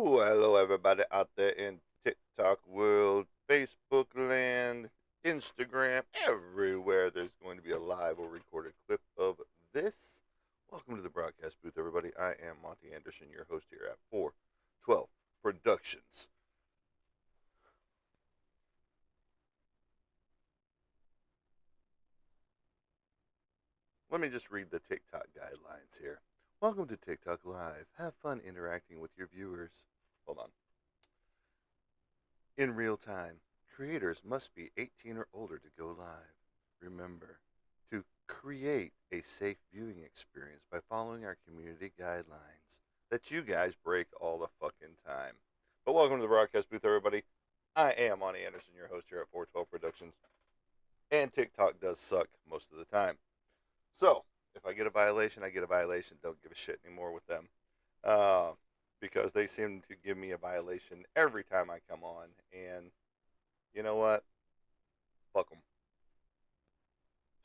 Hello everybody out there in TikTok world, Facebook land, Instagram, everywhere there's going to be a live or recorded clip of this. Welcome to the broadcast booth, everybody. I am Monty Anderson, your host here at 412 Productions. Let me just read the TikTok guidelines here. Welcome to TikTok Live. Have fun interacting with your viewers. Hold on. In real time, creators must be 18 or older to go live. Remember to create a safe viewing experience by following our community guidelines that you guys break all the fucking time. But welcome to the broadcast booth, everybody. I am Monty Anderson, your host here at 412 Productions. And TikTok does suck most of the time. So, if I get a violation, I get a violation. Don't give a shit anymore with them. Because they seem to give me a violation every time I come on. And you know what? Fuck them.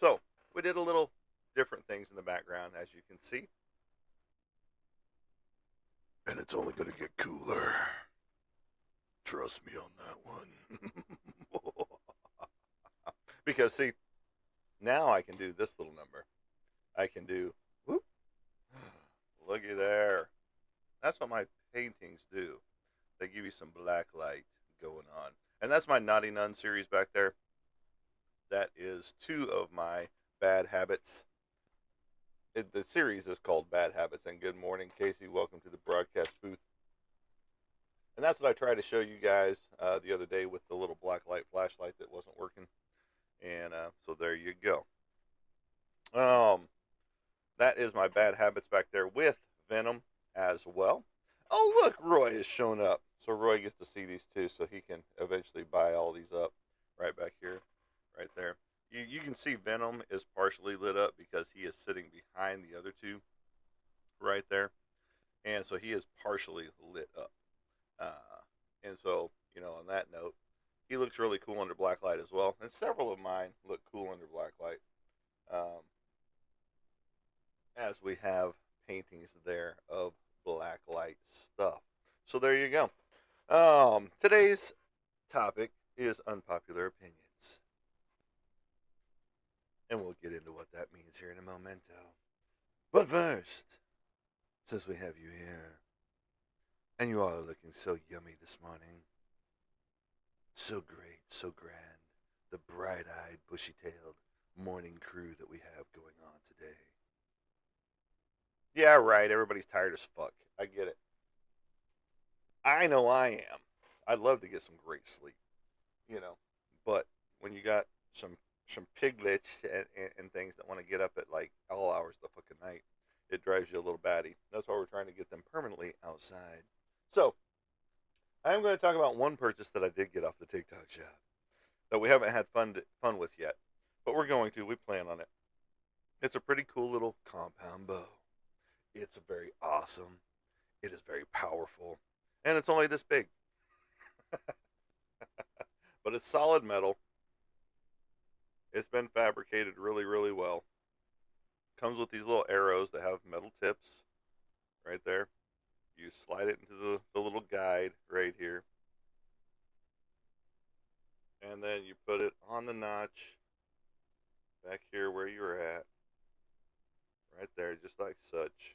So, we did a little different things in the background, as you can see. And it's only going to get cooler. Trust me on that one. Because, see, now I can do this little number. I can do, whoop, looky there. That's what my paintings do. They give you some black light going on. And that's my Naughty Nun series back there. That is 2 of my bad habits. The series is called Bad Habits. And good morning, Casey. Welcome to the broadcast booth. And that's what I tried to show you guys the other day with the little black light flashlight that wasn't working. And so there you go. That is my bad habits back there with Venom as well. Oh, look, Roy has shown up. So Roy gets to see these two so he can eventually buy all these up right back here, right there. You can see Venom is partially lit up because he is sitting behind the other two right there. And so he is partially lit up. And so, on that note, he looks really cool under black light as well. And several of mine look cool under black light. As we have paintings there of black light stuff. So there you go. Today's topic is unpopular opinions. And we'll get into what that means here in a momento. But first, since we have you here, and you all are looking so yummy this morning, so great, so grand, the bright-eyed, bushy-tailed morning crew that we have going on today. Yeah, right, everybody's tired as fuck. I get it. I know I am. I'd love to get some great sleep, But when you got some piglets and things that want to get up at like all hours of the fucking night, it drives you a little batty. That's why we're trying to get them permanently outside. So, I'm going to talk about one purchase that I did get off the TikTok shop that we haven't had fun with yet, but we're going to. We plan on it. It's a pretty cool little compound bow. It's very awesome. It is very powerful. And it's only this big. But it's solid metal. It's been fabricated really, really well. Comes with these little arrows that have metal tips right there. You slide it into the little guide right here. And then you put it on the notch back here where you're at. Right there, just like such.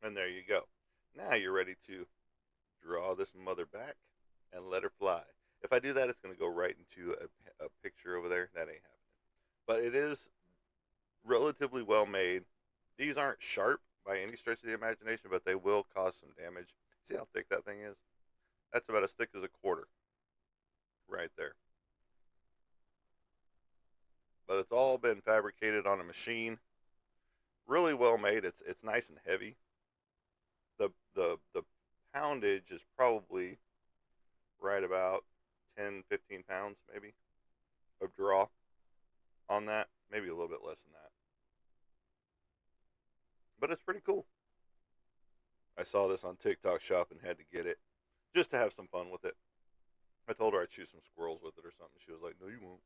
And there you go. Now you're ready to draw this mother back and let her fly. If I do that, it's going to go right into a picture over there. That ain't happening. But it is relatively well made. These aren't sharp by any stretch of the imagination, but they will cause some damage. See how thick that thing is? That's about as thick as a quarter. Right there. But it's all been fabricated on a machine. Really well made. It's nice and heavy. The poundage is probably right about 10, 15 pounds maybe of draw on that. Maybe a little bit less than that. But it's pretty cool. I saw this on TikTok shop and had to get it just to have some fun with it. I told her I'd shoot some squirrels with it or something. She was like, no, you won't.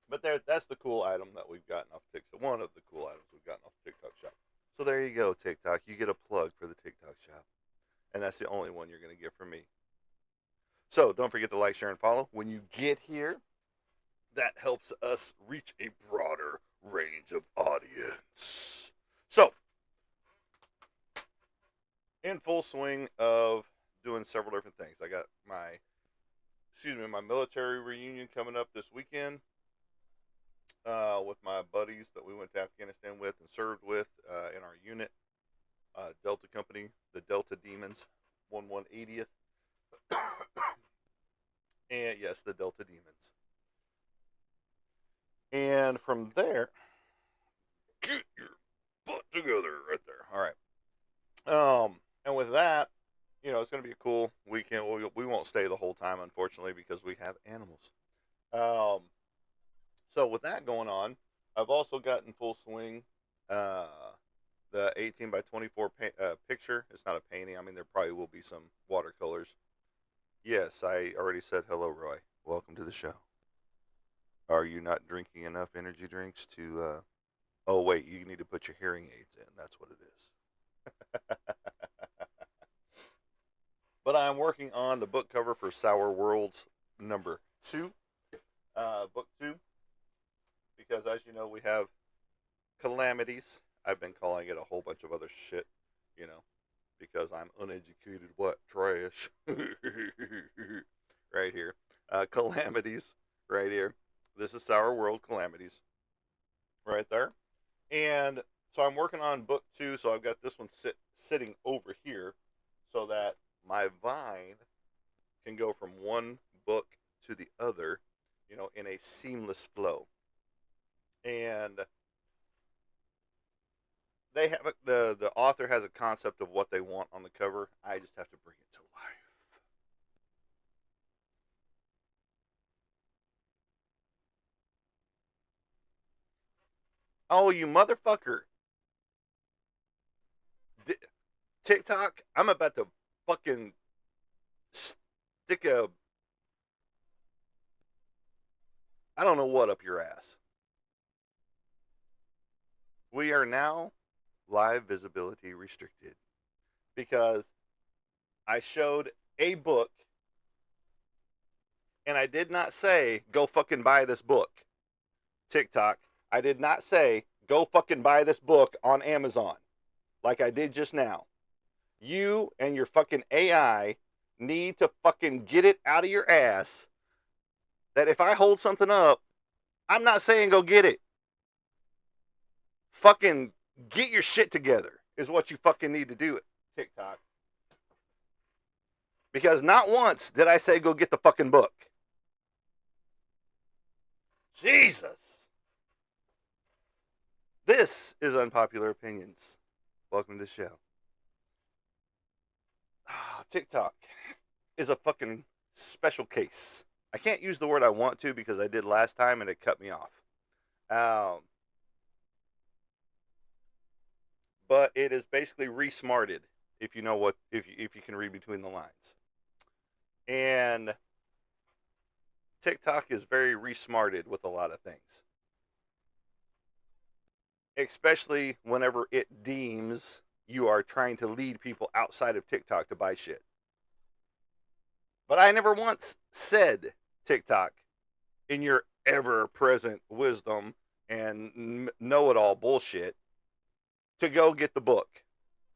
But that's the cool item that we've gotten off TikTok. One of the cool items we've gotten off TikTok shop. So there you go, TikTok. You get a plug for the TikTok shop. that's the only one you're going to get from me. So don't forget to like, share, and follow. When you get here, that helps us reach a broader range of audience. So, in full swing of doing several different things. I got my military reunion coming up this weekend with my buddies that we went to Afghanistan with and served with in our unit, Delta Company, the Delta Demons, 1180th. And yes, the Delta Demons. And from there, get your butt together right there. All right. And with that, it's going to be a cool weekend. We won't stay the whole time, unfortunately, because we have animals. So with that going on, I've also got in full swing the 18 by 24 picture. It's not a painting. I mean, there probably will be some watercolors. Yes, I already said hello, Roy. Welcome to the show. Are you not drinking enough energy drinks to... Oh, wait, you need to put your hearing aids in. That's what it is. But I'm working on the book cover for Sour Worlds number 2. Book 2. Because, as you know, we have calamities. I've been calling it a whole bunch of other shit, because I'm uneducated, what, trash. Right here. Calamities, right here. This is Sour World Calamities, right there. And so I'm working on book 2, so I've got this one sitting over here so that my vine can go from one book to the other, in a seamless flow. And they have the author has a concept of what they want on the cover. I just have to bring it to life. Oh, you motherfucker. TikTok, I'm about to fucking stick I don't know what up your ass. We are now live visibility restricted because I showed a book and I did not say go fucking buy this book. TikTok, I did not say go fucking buy this book on Amazon like I did just now. You and your fucking AI need to fucking get it out of your ass that if I hold something up, I'm not saying go get it. Fucking get your shit together is what you fucking need to do, TikTok. Because not once did I say go get the fucking book. Jesus. This is Unpopular Opinions. Welcome to the show. TikTok is a fucking special case. I can't use the word I want to because I did last time and it cut me off. But it is basically resmarted, if you know what, if you can read between the lines. And TikTok is very resmarted with a lot of things. Especially whenever it deems you are trying to lead people outside of TikTok to buy shit. But I never once said, TikTok, in your ever-present wisdom and know-it-all bullshit, to go get the book.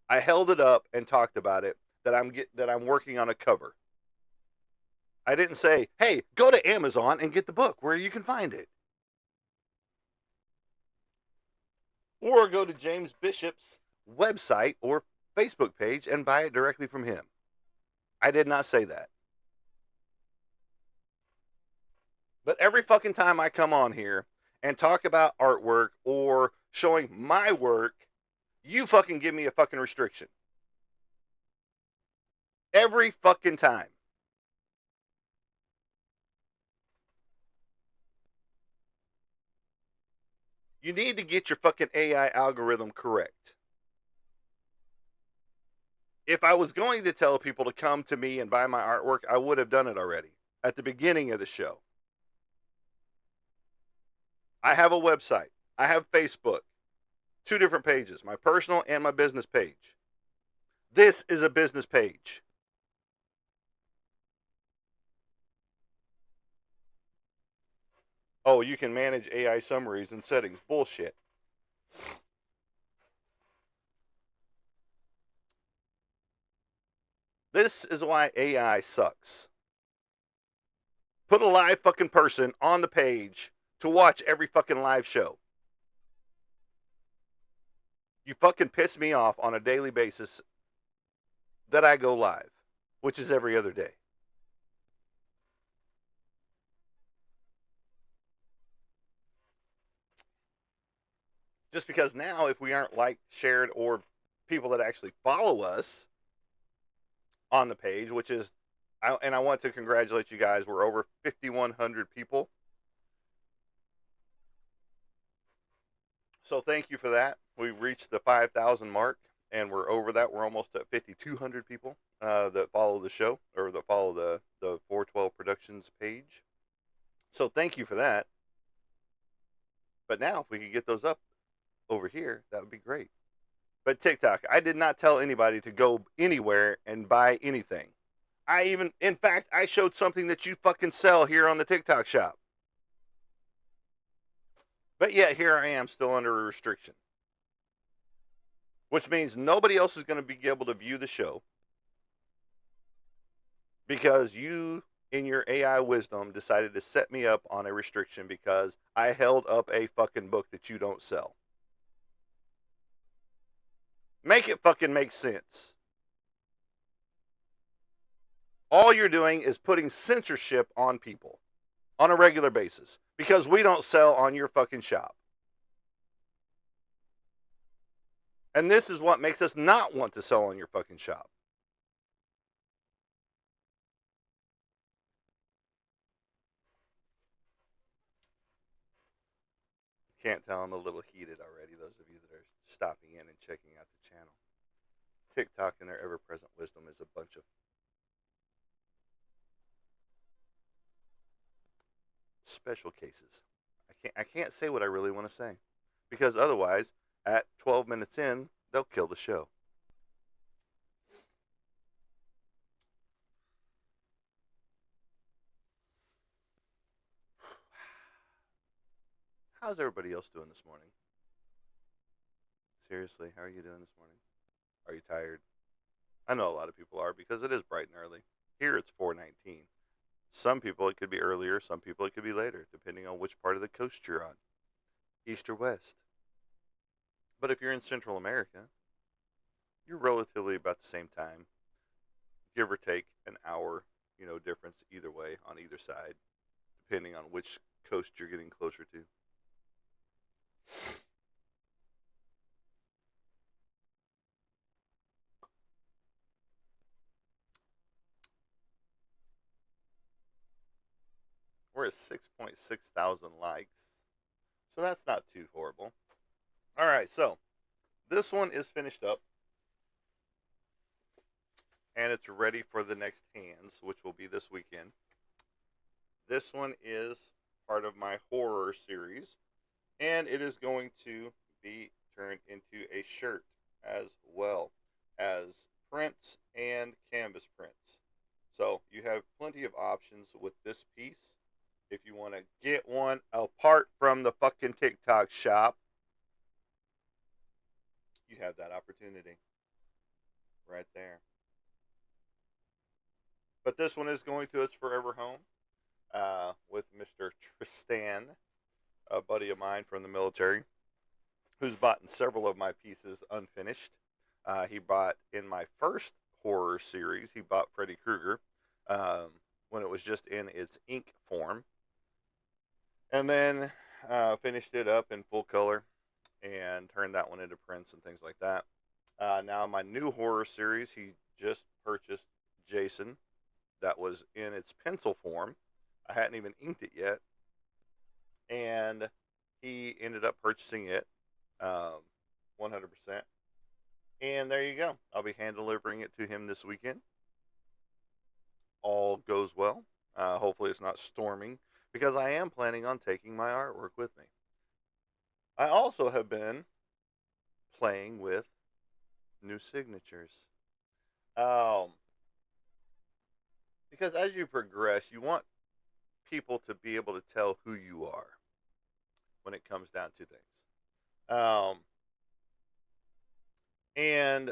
I held it up and talked about it, that I'm working on a cover. I didn't say, hey, go to Amazon and get the book where you can find it. Or go to James Bishop's website or Facebook page and buy it directly from him. I did not say that. But every fucking time I come on here and talk about artwork or showing my work, you fucking give me a fucking restriction. Every fucking time. You need to get your fucking AI algorithm correct. If I was going to tell people to come to me and buy my artwork, I would have done it already at the beginning of the show. I have a website. I have Facebook. 2 different pages, my personal and my business page. This is a business page. Oh, you can manage AI summaries and settings. Bullshit. This is why AI sucks. Put a live fucking person on the page to watch every fucking live show. You fucking piss me off on a daily basis that I go live, which is every other day. Just because now, if we aren't liked, shared, or people that actually follow us on the page, which is, and I want to congratulate you guys, we're over 5,100 people. So thank you for that. We reached the 5,000 mark, and we're over that. We're almost at 5,200 people that follow the show, or that follow the 412 Productions page. So thank you for that. But now, if we could get those up over here, that would be great. But TikTok, I did not tell anybody to go anywhere and buy anything. In fact, I showed something that you fucking sell here on the TikTok shop. But yet, here I am still under a restriction. Which means nobody else is going to be able to view the show because you, in your AI wisdom, decided to set me up on a restriction because I held up a fucking book that you don't sell. Make it fucking make sense. All you're doing is putting censorship on people on a regular basis because we don't sell on your fucking shop. And this is what makes us not want to sell on your fucking shop. Can't tell I'm a little heated already, those of you that are stopping in and checking out the channel. TikTok and their ever present wisdom is a bunch of special cases. I can't say what I really want to say because otherwise, at 12 minutes in, they'll kill the show. How's everybody else doing this morning? Seriously, how are you doing this morning? Are you tired? I know a lot of people are because it is bright and early. Here it's 4:19. Some people it could be earlier, some people it could be later, depending on which part of the coast you're on, east or west. But if you're in Central America, you're relatively about the same time, give or take an hour, difference either way on either side, depending on which coast you're getting closer to. We're at 6.6 thousand likes, so that's not too horrible. All right, so this one is finished up, and it's ready for the next hands, which will be this weekend. This one is part of my horror series, and it is going to be turned into a shirt as well as prints and canvas prints. So you have plenty of options with this piece. If you want to get one apart from the fucking TikTok shop, you have that opportunity right there. But this one is going to its forever home with Mr. Tristan, a buddy of mine from the military, who's bought several of my pieces unfinished. He bought in my first horror series, he bought Freddy Krueger when it was just in its ink form. And then finished it up in full color and turned that one into prints and things like that. Now, my new horror series, he just purchased Jason. That was in its pencil form. I hadn't even inked it yet. And he ended up purchasing it 100%. And there you go. I'll be hand delivering it to him this weekend. All goes well. Hopefully, it's not storming because I am planning on taking my artwork with me. I also have been playing with new signatures. Um, because as you progress, you want people to be able to tell who you are. when it comes down to things. And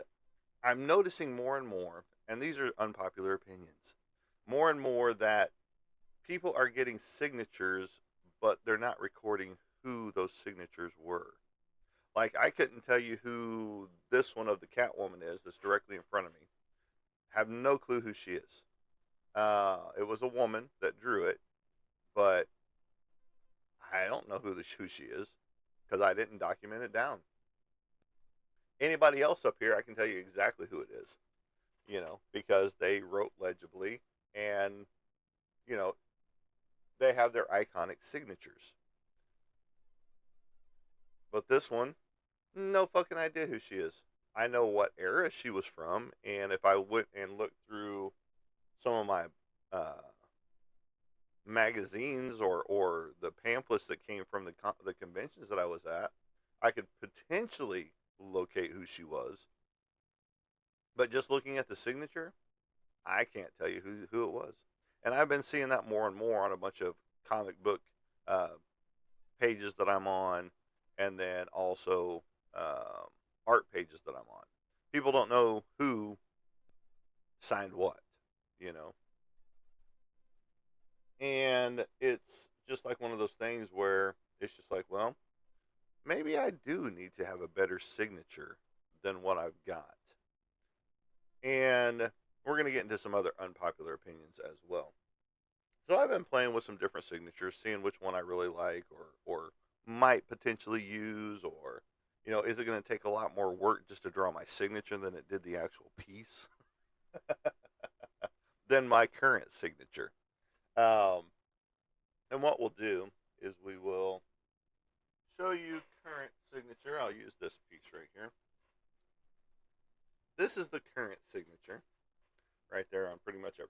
I'm noticing more and more, and these are unpopular opinions, more and more that people are getting signatures, but they're not recording who those signatures were. Like, I couldn't tell you who this one of the Catwoman is that's directly in front of me. Have no clue who she is. It was a woman that drew it, but I don't know who she is because I didn't document it down. Anybody else up here, I can tell you exactly who it is, because they wrote legibly and, you know, they have their iconic signatures. But this one, no fucking idea who she is. I know what era she was from, and if I went and looked through some of my uh, magazines or the pamphlets that came from the conventions that I was at, I could potentially locate who she was. But just looking at the signature, I can't tell you who it was. And I've been seeing that more and more on a bunch of comic book uh, pages that I'm on, and then also art pages that I'm on. People don't know who signed what, you know. And it's just like one of those things where it's just like, well, maybe I do need to have a better signature than what I've got. And we're going to get into some other unpopular opinions as well. So I've been playing with some different signatures, seeing which one I really like or might potentially use, or, is it going to take a lot more work just to draw my signature than it did the actual piece than my current signature. Um, and what we'll do is we will show you current signature. I'll use this piece right here. This is the current signature right there on pretty much everything.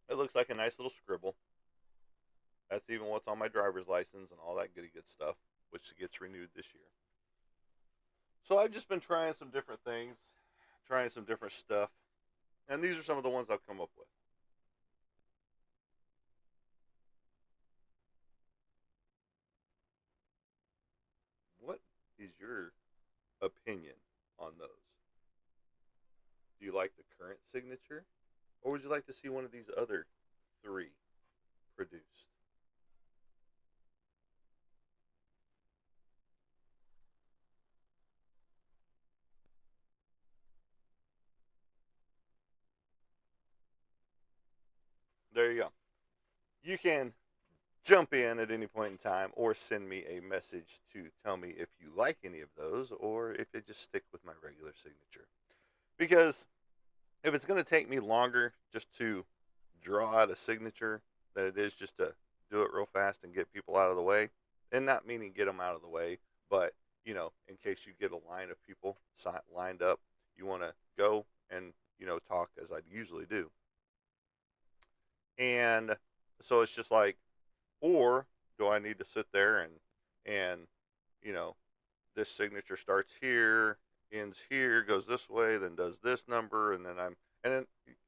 It looks like a nice little scribble. That's even what's on my driver's license and all that goody good stuff, which gets renewed this year. So I've just been trying some different things, trying some different stuff, and these are some of the ones I've come up with. What is your opinion on those? Do you like the current signature, or would you like to see one of these other three produced? There you go. You can jump in at any point in time or send me a message to tell me if you like any of those or if they just stick with my regular signature. Because if it's going to take me longer just to draw out a signature than it is just to do it real fast and get people out of the way, and not meaning get them out of the way, but, in case you get a line of people lined up, you want to go and, talk as I usually do. And so it's just like, or do I need to sit there and you know this signature starts here, ends here, goes this way, then does this number, and then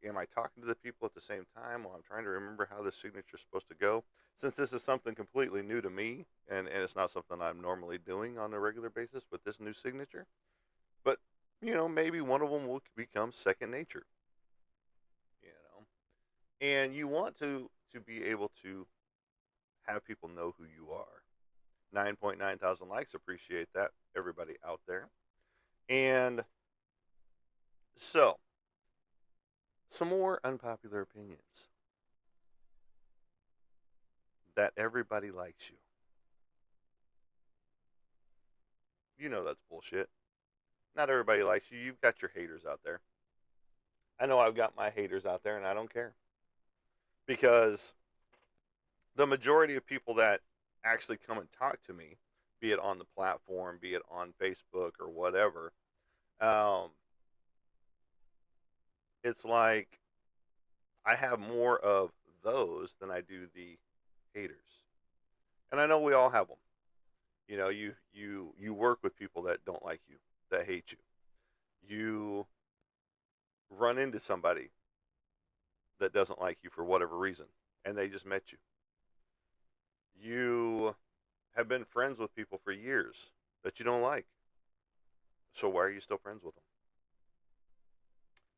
am I talking to the people at the same time while I'm trying to remember how this signature is supposed to go? Since this is something completely new to me, and it's not something I'm normally doing on a regular basis with this new signature, but maybe one of them will become second nature. You know, and you want to be able to have people know who you are. 9.9 thousand likes. Appreciate that, everybody out there. And so, some more unpopular opinions that everybody likes you. You know that's bullshit. Not everybody likes you. You've got your haters out there. I know I've got my haters out there, and I don't care. Because the majority of people that actually come and talk to me, be it on the platform, be it on Facebook or whatever, um, it's like I have more of those than I do the haters. And I know we all have them. You work with people that don't like you, that hate you. You run into somebody that doesn't like you for whatever reason, and they just met you. You have been friends with people for years that you don't like. So why are you still friends with them?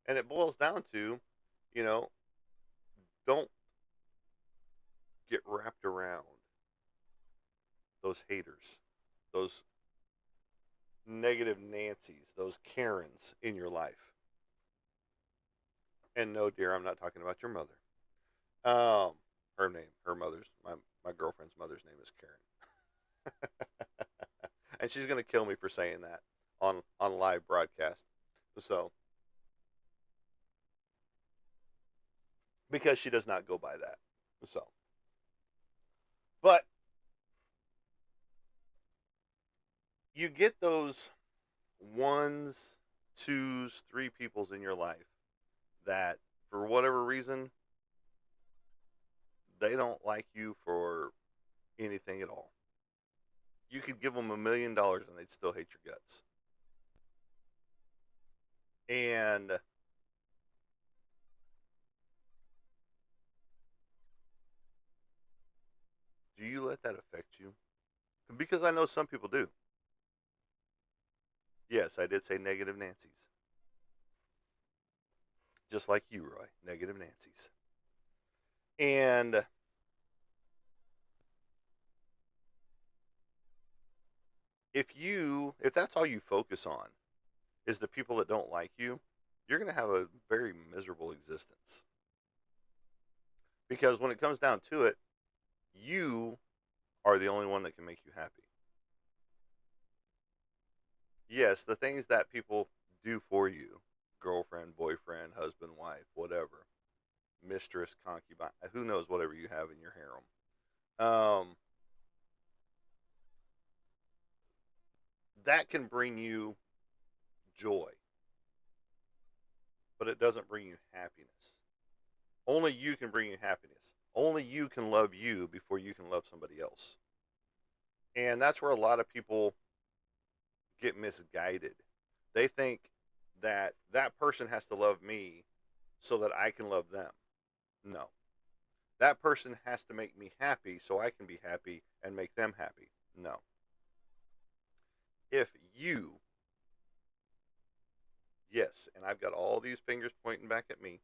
And it boils down to, you know, don't get wrapped around those haters, those negative Nancy's, those Karens in your life. And no, dear, I'm not talking about your mother. Um, her mother's, my girlfriend's mother's name is Karen, and she's gonna kill me for saying that on live broadcast. So because she does not go by that. So, but you get those ones, twos, three peoples in your life that, for whatever reason, they don't like you for anything at all. You could give them $1 million and they'd still hate your guts. And do you let that affect you? Because I know some people do. Yes, I did say negative Nancy's. Just like you, Roy. Negative Nancy's. And if that's all you focus on is the people that don't like you, you're going to have a very miserable existence. Because when it comes down to it, you are the only one that can make you happy. Yes, the things that people do for you, girlfriend, boyfriend, husband, wife, whatever, mistress, concubine, who knows, whatever you have in your harem. That can bring you joy, but it doesn't bring you happiness. Only you can bring you happiness. Only you can love you before you can love somebody else. And that's where a lot of people get misguided. They think that that person has to love me so that I can love them. No. That person has to make me happy so I can be happy and make them happy. No. If you, yes, and I've got all these fingers pointing back at me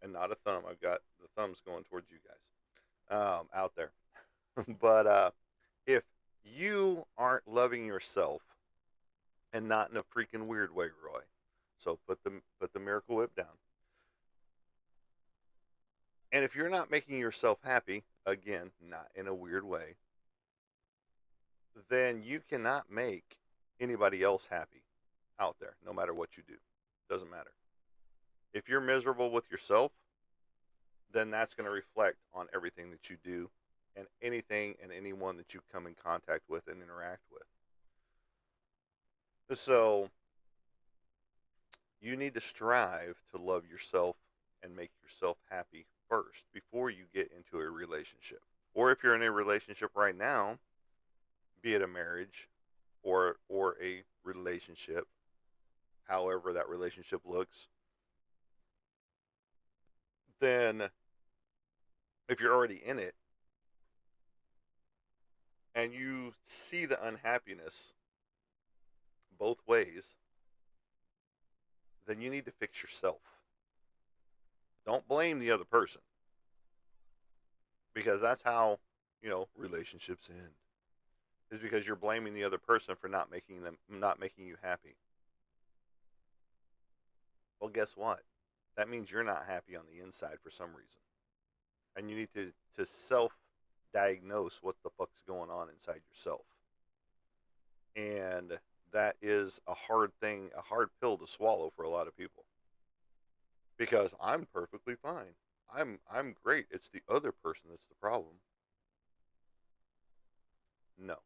and not a thumb. I've got the thumbs going towards you guys out there. But if you aren't loving yourself, and not in a freaking weird way, Roy, so put the Miracle Whip down. And if you're not making yourself happy, again, not in a weird way, then you cannot make anybody else happy out there, no matter what you do. Doesn't matter. If you're miserable with yourself, then that's going to reflect on everything that you do and anything and anyone that you come in contact with and interact with. So you need to strive to love yourself and make yourself happy first before you get into a relationship. Or if you're in a relationship right now, be it a marriage or a relationship, however that relationship looks, then if you're already in it and you see the unhappiness both ways, then you need to fix yourself. Don't blame the other person, because that's how, relationships end. Is because you're blaming the other person for not making you happy. Well, guess what? That means you're not happy on the inside for some reason. And you need to self diagnose what the fuck's going on inside yourself. And that is a hard thing, a hard pill to swallow for a lot of people. Because I'm perfectly fine. I'm great. It's the other person that's the problem. No.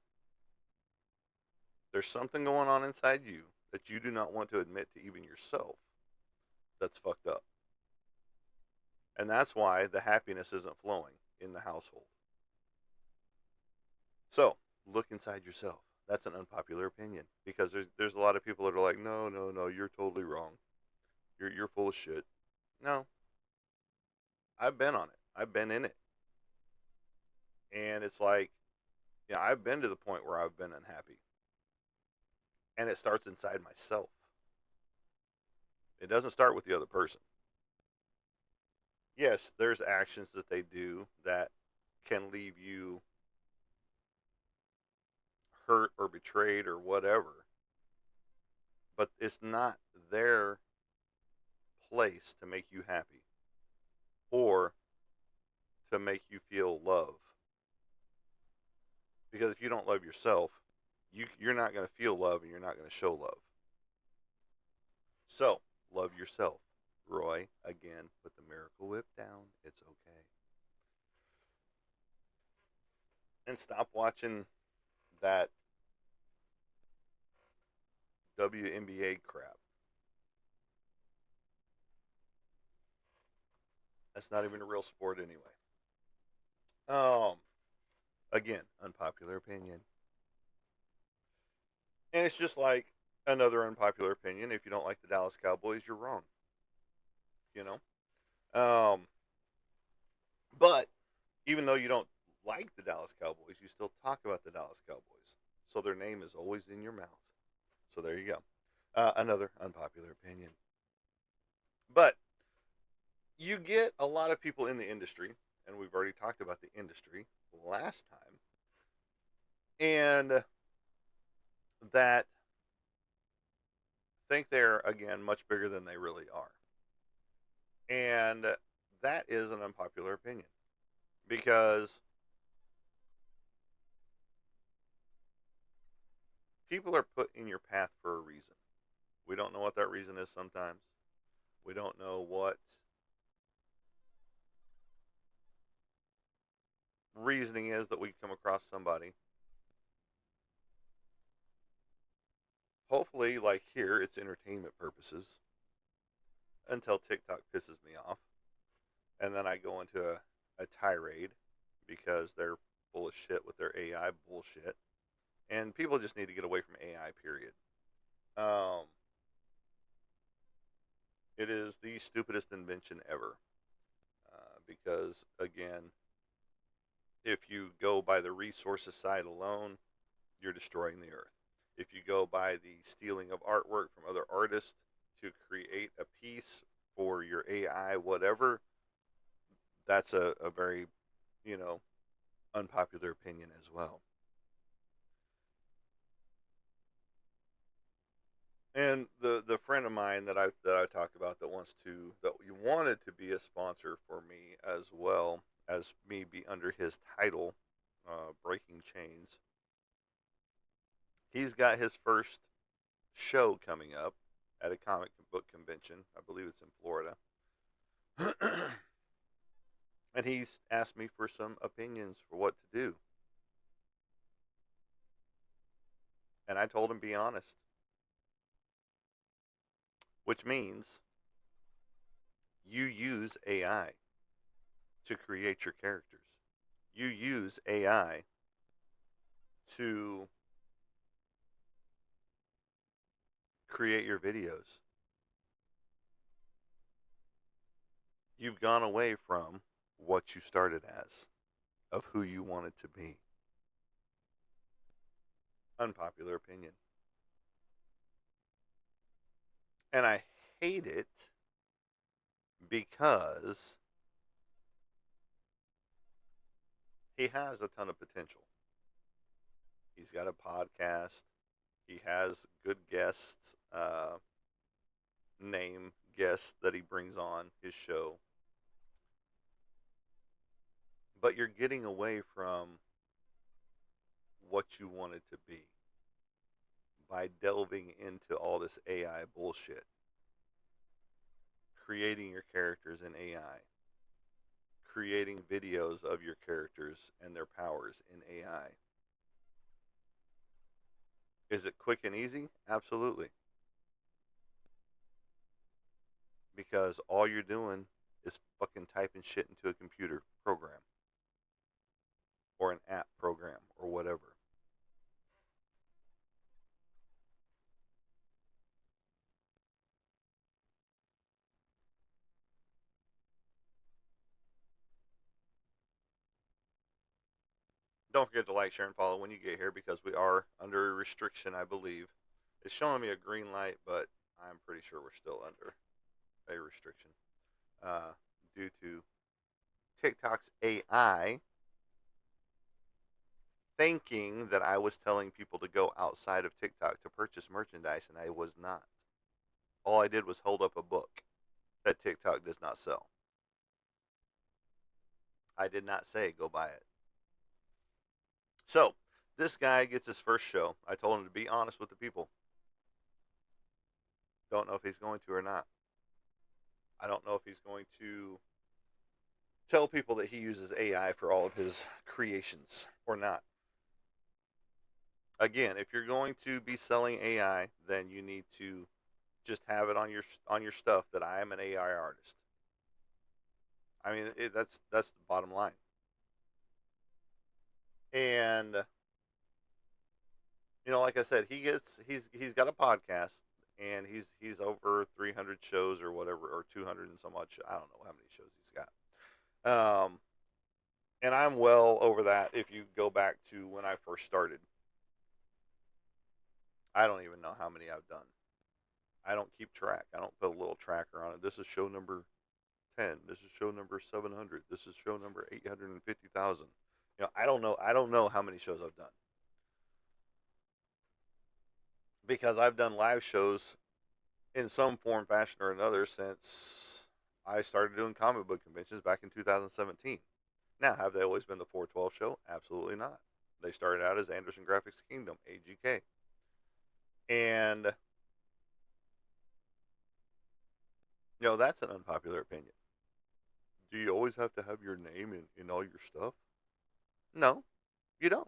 There's something going on inside you that you do not want to admit to even yourself that's fucked up. And that's why the happiness isn't flowing in the household. So, look inside yourself. That's an unpopular opinion, because there's a lot of people that are like, no, no, no, you're totally wrong. You're full of shit. No, I've been on it. I've been in it. And it's like, I've been to the point where I've been unhappy. And it starts inside myself. It doesn't start with the other person. Yes, there's actions that they do that can leave you hurt or betrayed or whatever, but it's not their place to make you happy or to make you feel love. Because if you don't love yourself, you're not going to feel love and you're not going to show love. So, love yourself. Roy, again, put the Miracle Whip down. It's okay. And stop watching that WNBA crap. That's not even a real sport anyway. Um, Again, unpopular opinion. And it's just like another unpopular opinion. If you don't like the Dallas Cowboys, you're wrong. You know? But even though you don't like the Dallas Cowboys, you still talk about the Dallas Cowboys. So their name is always in your mouth. So there you go. Another unpopular opinion. But you get a lot of people in the industry, and we've already talked about the industry last time, and that think they're, again, much bigger than they really are. And that is an unpopular opinion because people are put in your path for a reason. We don't know what that reason is sometimes. We don't know what reasoning is that we come across somebody. Hopefully, like here, it's entertainment purposes until TikTok pisses me off. And then I go into a tirade because they're full of shit with their AI bullshit. And people just need to get away from AI, period. Um, it is the stupidest invention ever. Because, again, if you go by the resources side alone, you're destroying the earth. If you go by the stealing of artwork from other artists to create a piece for your AI, whatever, that's a very, you know, unpopular opinion as well. And the friend of mine that I talked about that you wanted to be a sponsor for me as well as me be under his title, Breaking Chains. He's got his first show coming up at a comic book convention. I believe it's in Florida. And he's asked me for some opinions for what to do. And I told him be honest, which means you use AI to create your characters. You use AI to create your videos. You've gone away from what you started as, of who you wanted to be. Unpopular opinion. And I hate it because he has a ton of potential. He's got a podcast. He has good guests, name guests that he brings on his show. But you're getting away from what you wanted to be by delving into all this AI bullshit. Creating your characters in AI. Creating videos of your characters and their powers in AI. Is it quick and easy? Absolutely. Because all you're doing is fucking typing shit into a computer program or an app program or whatever. Don't forget to like, share, and follow when you get here because we are under a restriction, I believe. It's showing me a green light, but I'm pretty sure we're still under a restriction uh, due to TikTok's AI thinking that I was telling people to go outside of TikTok to purchase merchandise, and I was not. All I did was hold up a book that TikTok does not sell. I did not say go buy it. So, this guy gets his first show. I told him to be honest with the people. Don't know if he's going to or not. I don't know if he's going to tell people that he uses AI for all of his creations or not. Again, if you're going to be selling AI, then you need to just have it on your stuff that I am an AI artist. I mean, that's the bottom line. And like I said, he's got a podcast, and he's over 300 shows or whatever, or 200 and so much. I don't know how many shows he's got. And I'm well over that. If you go back to when I first started, I don't even know how many I've done. I don't keep track. I don't put a little tracker on it. This is show number 10. This is show number 700. This is show number 850,000. I don't know. I don't know how many shows I've done because I've done live shows in some form, fashion, or another since I started doing comic book conventions back in 2017. Now, have they always been the 412 show? Absolutely not. They started out as Anderson Graphics Kingdom, AGK. And, that's an unpopular opinion. Do you always have to have your name in all your stuff? No, you don't.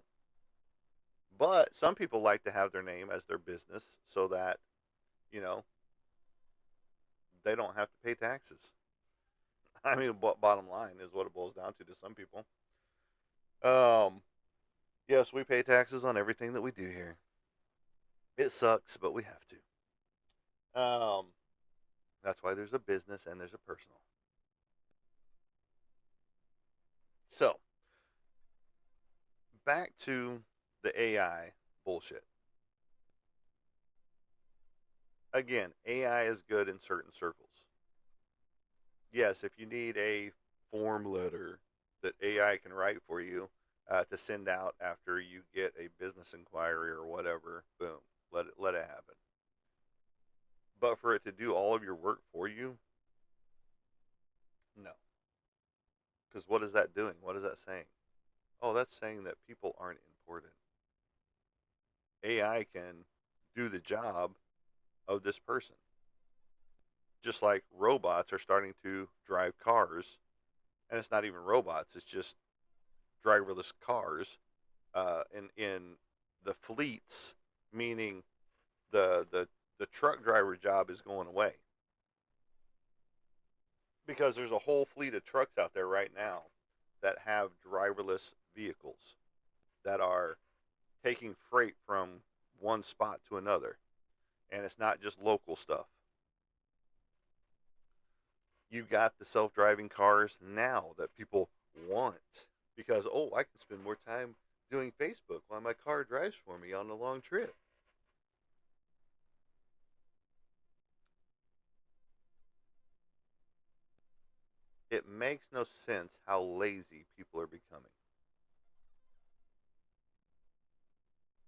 But some people like to have their name as their business so that, you know, they don't have to pay taxes. I mean, bottom line is what it boils down to some people. Um, yes, we pay taxes on everything that we do here. It sucks, but we have to. That's why there's a business and there's a personal. So, back to the AI bullshit. Again, AI is good in certain circles. Yes, if you need a form letter that AI can write for you to send out after you get a business inquiry or whatever, boom, let it happen. But for it to do all of your work for you, no. Because what is that doing? What is that saying? Oh, that's saying that people aren't important. AI can do the job of this person. Just like robots are starting to drive cars, and it's not even robots, it's just driverless cars in the fleets, meaning the truck driver job is going away because there's a whole fleet of trucks out there right now that have driverless vehicles that are taking freight from one spot to another, and it's not just local stuff. You got the self-driving cars now that people want because I can spend more time doing Facebook while my car drives for me on a long trip. It makes no sense how lazy people are becoming.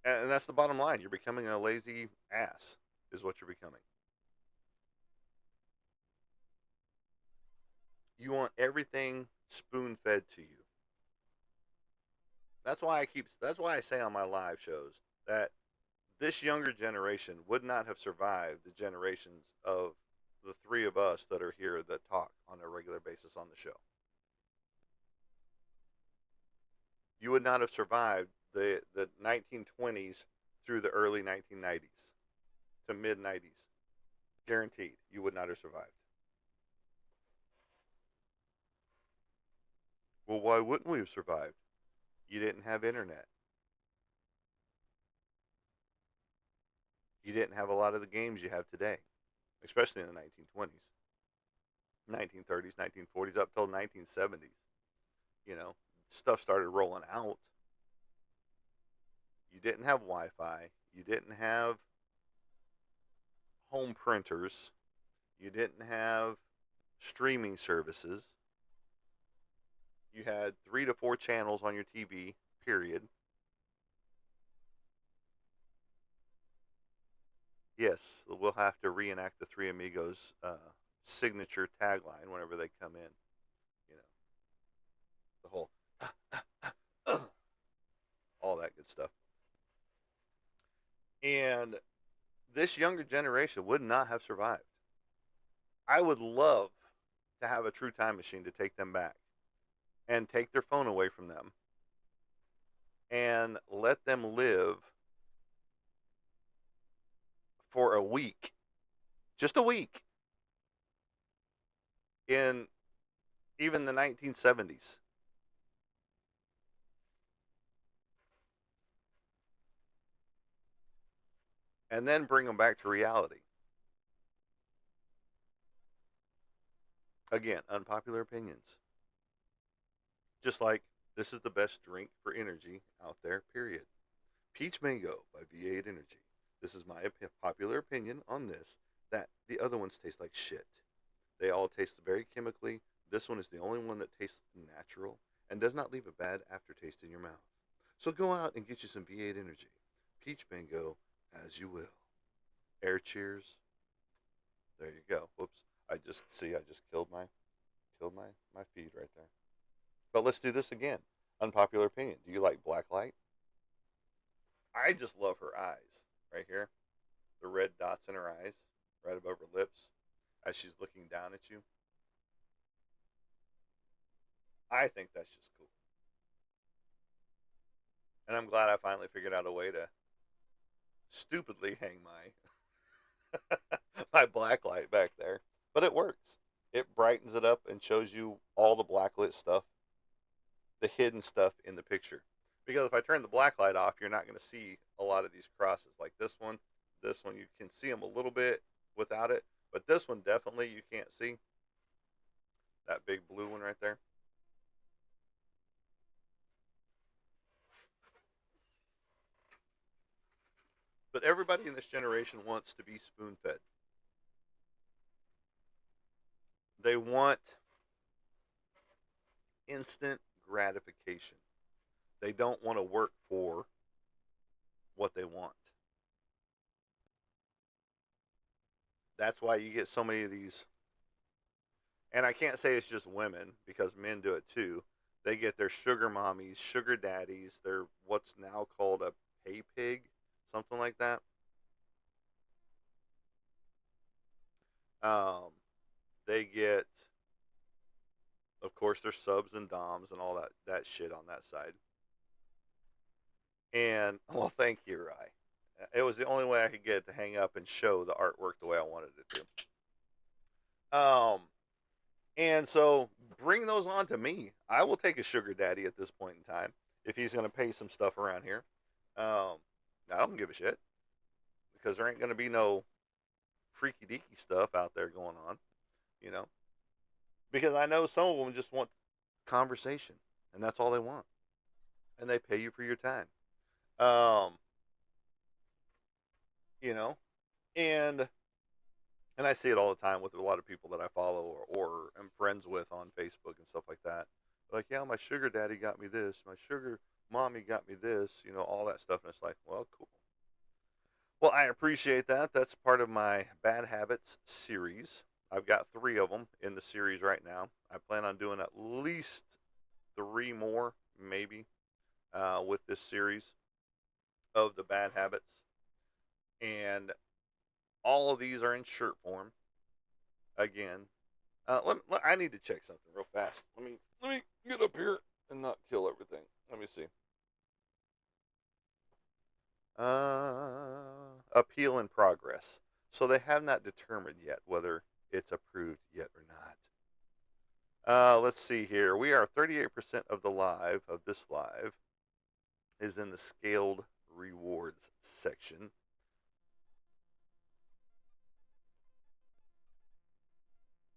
And that's the bottom line. You're becoming a lazy ass, is what you're becoming. You want everything spoon fed to you. That's why I say on my live shows that this younger generation would not have survived the generations of the three of us that are here that talk on a regular basis on the show. You would not have survived the 1920s through the early 1990s to mid 90s. Guaranteed, you would not have survived. Well, why wouldn't we have survived? You didn't have internet. You didn't have a lot of the games you have today, especially in the 1920s, 1930s, 1940s, up till 1970s. You know, stuff started rolling out. You didn't have Wi-Fi. You didn't have home printers. You didn't have streaming services. You had 3 to 4 channels on your TV, period. Yes, we'll have to reenact the Three Amigos signature tagline whenever they come in. You know, the whole all that good stuff. And this younger generation would not have survived. I would love to have a true time machine to take them back and take their phone away from them and let them live for a week, just a week, in even the 1970s. And then bring them back to reality. Again, unpopular opinions. Just like this is the best drink for energy out there, period. Peach Mango by V8 Energy. This is my popular opinion on this, that the other ones taste like shit. They all taste very chemically. This one is the only one that tastes natural and does not leave a bad aftertaste in your mouth. So go out and get you some V8 Energy. Peach Mango as you will. Air cheers. There you go. Whoops. I just killed my feed right there. But let's do this again. Unpopular opinion. Do you like black light? I just love her eyes right here. The red dots in her eyes, right above her lips, as she's looking down at you. I think that's just cool. And I'm glad I finally figured out a way to stupidly hang my my black light back there. But it works. It brightens it up and shows you all the blacklit stuff, the hidden stuff in the picture. Because if I turn the black light off, you're not going to see a lot of these crosses. Like this one, you can see them a little bit without it. But this one, definitely, you can't see. That big blue one right there. But everybody in this generation wants to be spoon fed. They want instant gratification. They don't want to work for what they want. That's why you get so many of these. And I can't say it's just women because men do it too. They get their sugar mommies, sugar daddies, their what's now called a pay pig, something like that. Um, they get, of course, their subs and doms and all that shit on that side. And well, thank you, Rye. It was the only way I could get it to hang up and show the artwork the way I wanted it to. And so bring those on to me. I will take a sugar daddy at this point in time if he's going to pay some stuff around here. Um, I don't give a shit because there ain't going to be no freaky deaky stuff out there going on, you know. Because I know some of them just want conversation, and that's all they want, and they pay you for your time. Um, you know, and I see it all the time with a lot of people that I follow or am friends with on Facebook and stuff like that. Like, yeah, my sugar daddy got me this, my sugar mommy got me this, all that stuff, and it's like, well, cool. Well, I appreciate that. That's part of my bad habits series. I've got 3 of them in the series right now. I plan on doing at least 3 more, maybe, with this series of the bad habits. And all of these are in shirt form. Again, I need to check something real fast. Let me get up here and not kill everything. Let me see. Appeal in progress. So they have not determined yet whether it's approved yet or not. Let's see here. We are 38% of the live of this live is in the scaled rewards section.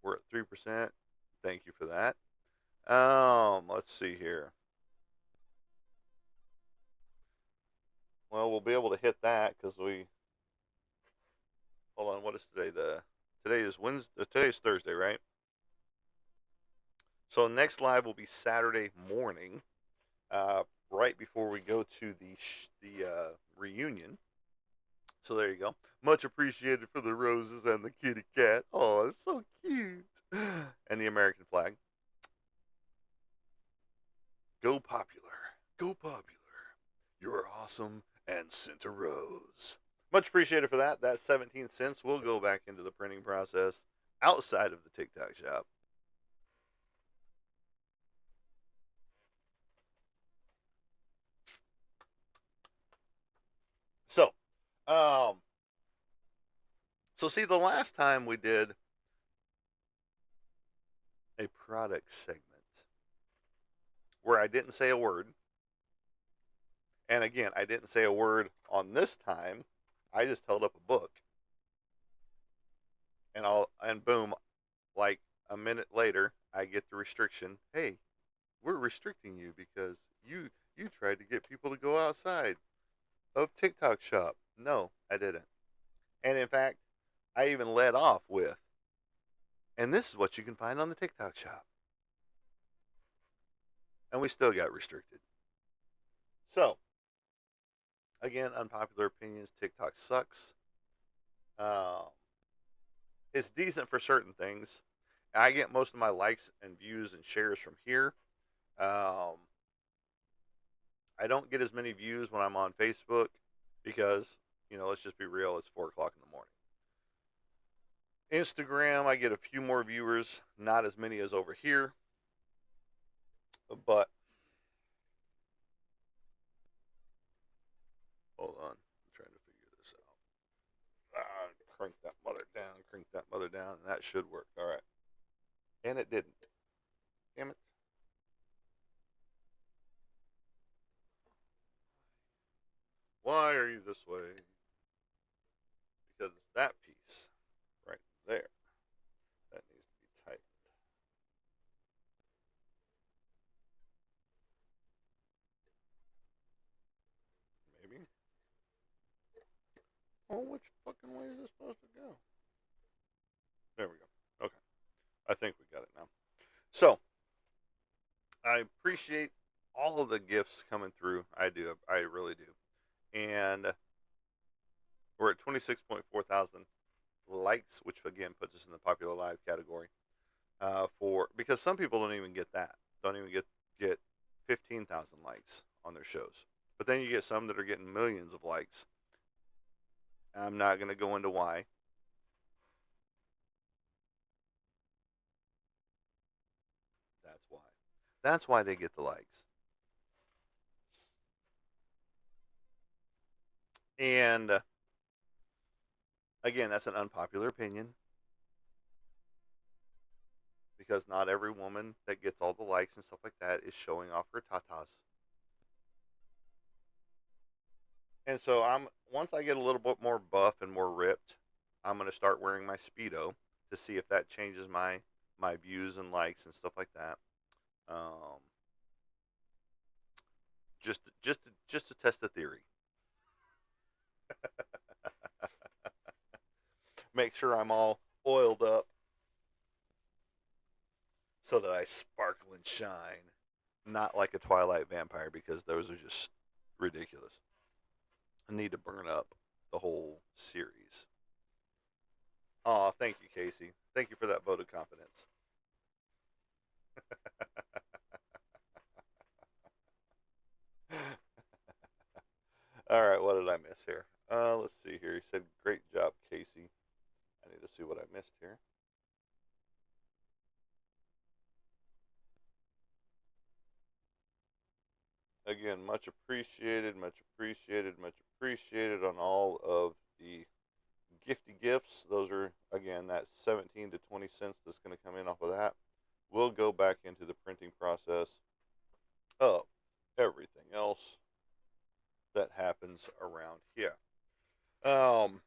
We're at 3%. Thank you for that. Let's see here. Well, we'll be able to hit that because we. Hold on. What is today? Today is Wednesday. Today is Thursday, right? So next live will be Saturday morning, uh, right before we go to the reunion. So there you go. Much appreciated for the roses and the kitty cat. Oh, it's so cute. And the American flag. Go popular. Go popular. You're awesome and sent a rose. Much appreciated for that. That 17 cents will go back into the printing process outside of the TikTok shop. So, um, so see, the last time we did a product segment where I didn't say a word, and again, I didn't say a word on this time. I just held up a book, and boom, like a minute later, I get the restriction. Hey, we're restricting you because you tried to get people to go outside of TikTok shop. No, I didn't. And in fact, I even led off with, and this is what you can find on the TikTok shop. And we still got restricted. So, again, unpopular opinions, TikTok sucks. Uh, it's decent for certain things. I get most of my likes and views and shares from here. Um, I don't get as many views when I'm on Facebook because, let's just be real, it's 4 o'clock in the morning. Instagram, I get a few more viewers, not as many as over here, but hold on, I'm trying to figure this out. Crank that mother down, and that should work. All right, and it didn't. Damn it! Why are you this way? Because it's that piece right there that needs to be tightened. Maybe. Oh, which fucking way is this supposed to go? There we go. Okay, I think we got it now. So I appreciate all of the gifts coming through. I do. I really do. And we're at 26.4 thousand likes, which again puts us in the popular live category. For because some people don't even get that. Don't even get 15,000 likes on their shows. But then you get some that are getting millions of likes. I'm not going to go into why. That's why. That's why they get the likes. And again, that's an unpopular opinion because not every woman that gets all the likes and stuff like that is showing off her tatas. And so I'm once I get a little bit more buff and more ripped, I'm going to start wearing my speedo to see if that changes my views and likes and stuff like that. Um, just to test the theory. Make sure I'm all oiled up so that I sparkle and shine, not like a Twilight vampire because those are just ridiculous. I need to burn up the whole series. Oh, thank you, Casey. Thank you for that vote of confidence. All right, what did I miss here? Let's see here. He said, "Great job, Casey." I need to see what I missed here. Again, much appreciated, much appreciated, much appreciated on all of the gifty gifts. Those are again that 17 to 20 cents that's going to come in off of that. Will go back into the printing process of everything else that happens around here. Um,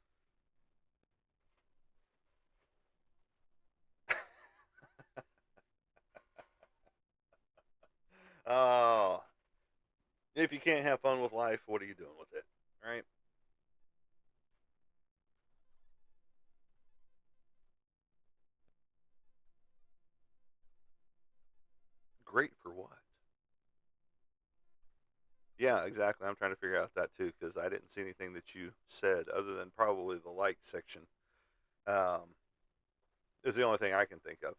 uh, if you can't have fun with life, what are you doing with it? Right? Great for what? Yeah, exactly. I'm trying to figure out that too because I didn't see anything that you said other than probably the like section. Um, is the only thing I can think of,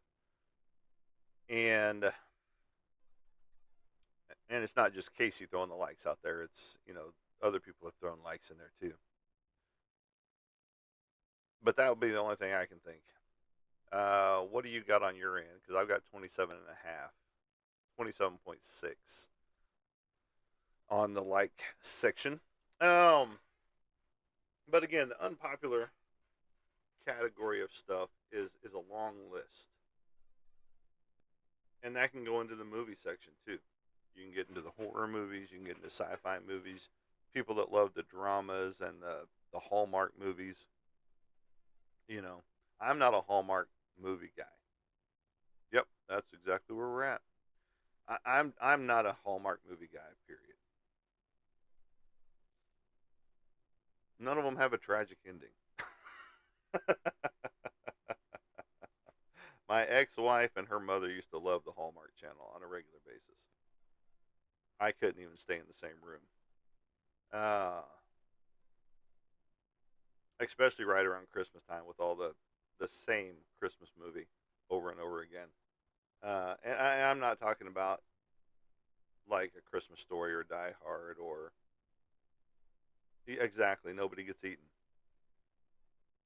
and it's not just Casey throwing the likes out there. It's other people have thrown likes in there too. But that would be the only thing I can think. What do you got on your end? Because I've got 27 and a half, 27.6 on the like section. Um, but again, the unpopular category of stuff is a long list, and that can go into the movie section too. You can get into the horror movies, you can get into sci-fi movies. People that love the dramas and the Hallmark movies. You know, I'm not a Hallmark movie guy. Yep, that's exactly where we're at. I'm not a Hallmark movie guy. Period. None of them have a tragic ending. My ex-wife and her mother used to love the Hallmark Channel on a regular basis. I couldn't even stay in the same room. Especially right around Christmas time with all the same Christmas movie over and over again. I'm not talking about like a Christmas Story or Die Hard or exactly nobody gets eaten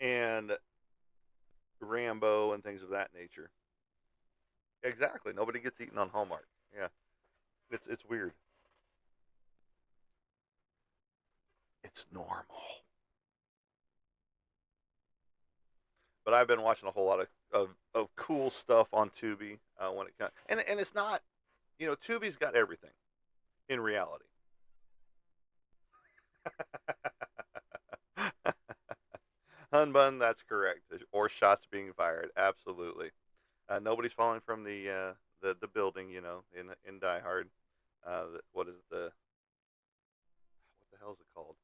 and Rambo and things of that nature. Exactly, nobody gets eaten on Hallmark. Yeah, it's weird. It's normal. But I've been watching a whole lot of cool stuff on Tubi when it comes, and it's not, Tubi's got everything in reality. Unbun, that's correct. Or shots being fired, absolutely. Nobody's falling from the building, in Die Hard. What is what the hell is it called?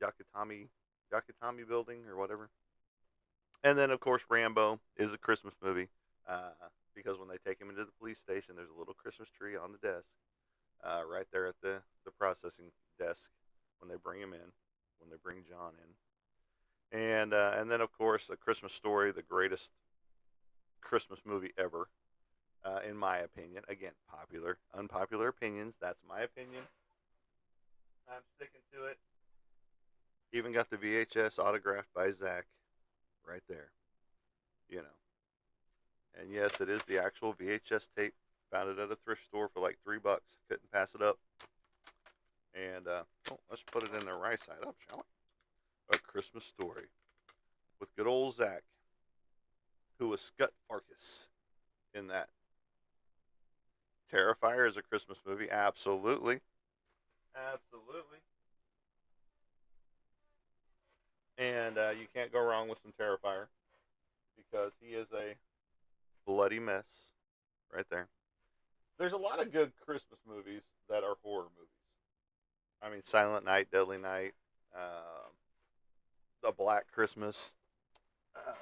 Yakutami Yakutami building or whatever. And then of course Rambo is a Christmas movie because when they take him into the police station, there's a little Christmas tree on the desk right there at the processing desk when they bring him in, when they bring John in, and then of course A Christmas Story, the greatest Christmas movie ever, in my opinion. Again, unpopular opinions. That's my opinion. I'm sticking to it. Even got the VHS autographed by Zach right there. You know, and yes, it is the actual VHS tape. Found it at a thrift store for like $3. Couldn't pass it up. And let's put it in the right side up, shall we? A Christmas Story with good old Zach, who was Scut Farkas in that. Terrifier is a Christmas movie. Absolutely. Absolutely. And you can't go wrong with some Terrifier because he is a bloody mess right there. There's a lot of good Christmas movies that are horror movies. I mean, Silent Night, Deadly Night, uh, The Black Christmas, uh,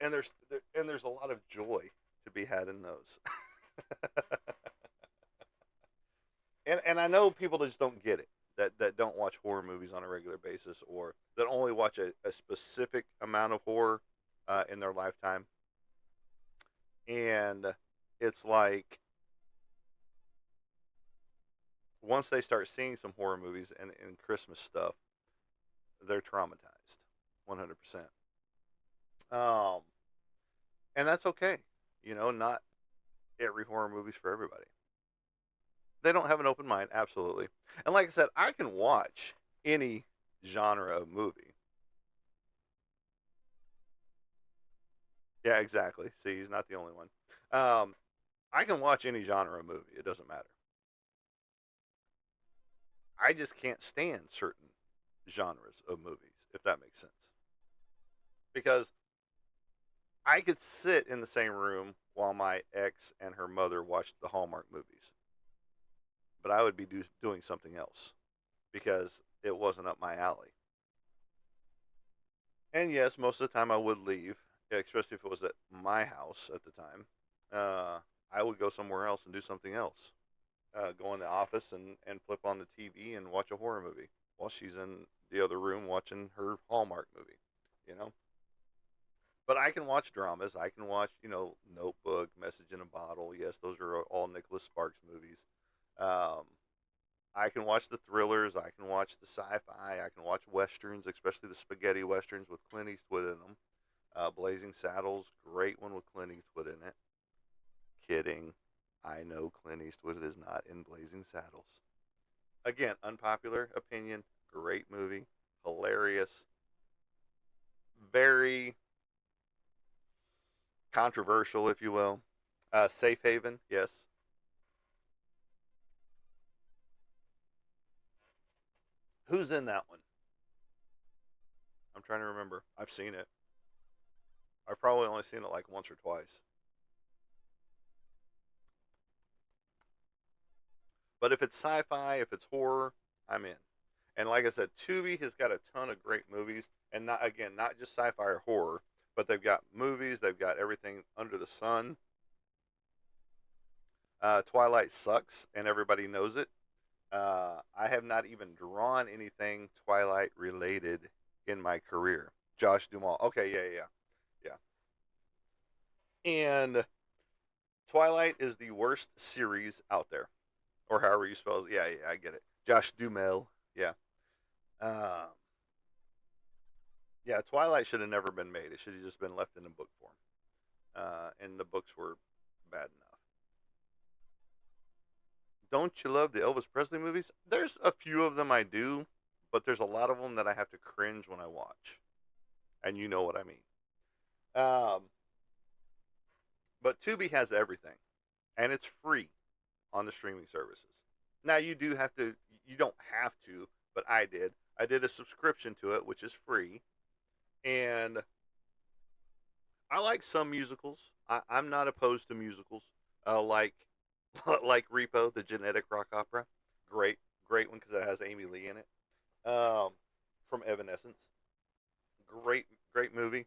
and there's a lot of joy to be had in those. And I know people just don't get it, that don't watch horror movies on a regular basis or that only watch a specific amount of horror in their lifetime. And it's like once they start seeing some horror movies and Christmas stuff, they're traumatized 100%. Um, and that's okay. Not every horror movie's for everybody. They don't have an open mind, absolutely. And like I said, I can watch any genre of movie. Yeah, exactly. See, he's not the only one. Um, I can watch any genre of movie. It doesn't matter. I just can't stand certain genres of movies, if that makes sense. Because I could sit in the same room while my ex and her mother watched the Hallmark movies, but I would be doing something else because it wasn't up my alley. And yes, most of the time I would leave, especially if it was at my house at the time. Uh, I would go somewhere else and do something else. Go in the office and flip on the TV and watch a horror movie while she's in the other room watching her Hallmark movie, you know? But I can watch dramas. I can watch, Notebook, Message in a Bottle. Yes, those are all Nicholas Sparks movies. Um, I can watch the thrillers. I can watch the sci-fi. I can watch westerns, especially the spaghetti westerns with Clint Eastwood in them. Blazing Saddles, great one with Clint Eastwood in it. Kidding. I know Clint Eastwood is not in Blazing Saddles. Again, unpopular opinion. Great movie. Hilarious. Very controversial, if you will. Safe Haven, yes. Who's in that one? I'm trying to remember. I've seen it. I've probably only seen it like once or twice. But if it's sci-fi, if it's horror, I'm in. And like I said, Tubi has got a ton of great movies, and not just sci-fi or horror, but they've got movies, they've got everything under the sun. Twilight sucks, and everybody knows it. I have not even drawn anything Twilight related in my career. Josh Duhamel. Okay, yeah, yeah, yeah. And Twilight is the worst series out there, or however you spell it. Yeah, yeah, I get it. Josh Duhamel. Yeah. Um, yeah, Twilight should have never been made. It should have just been left in a book form. And the books were bad enough. Don't you love the Elvis Presley movies? There's a few of them I do, but there's a lot of them that I have to cringe when I watch. And you know what I mean. Um, but Tubi has everything, and it's free on the streaming services. Now you don't have to, but I did. I did a subscription to it, which is free, and I like some musicals. I'm not opposed to musicals, like like Repo, the genetic rock opera. Great, great one because it has Amy Lee in it. From Evanescence. Great, great movie.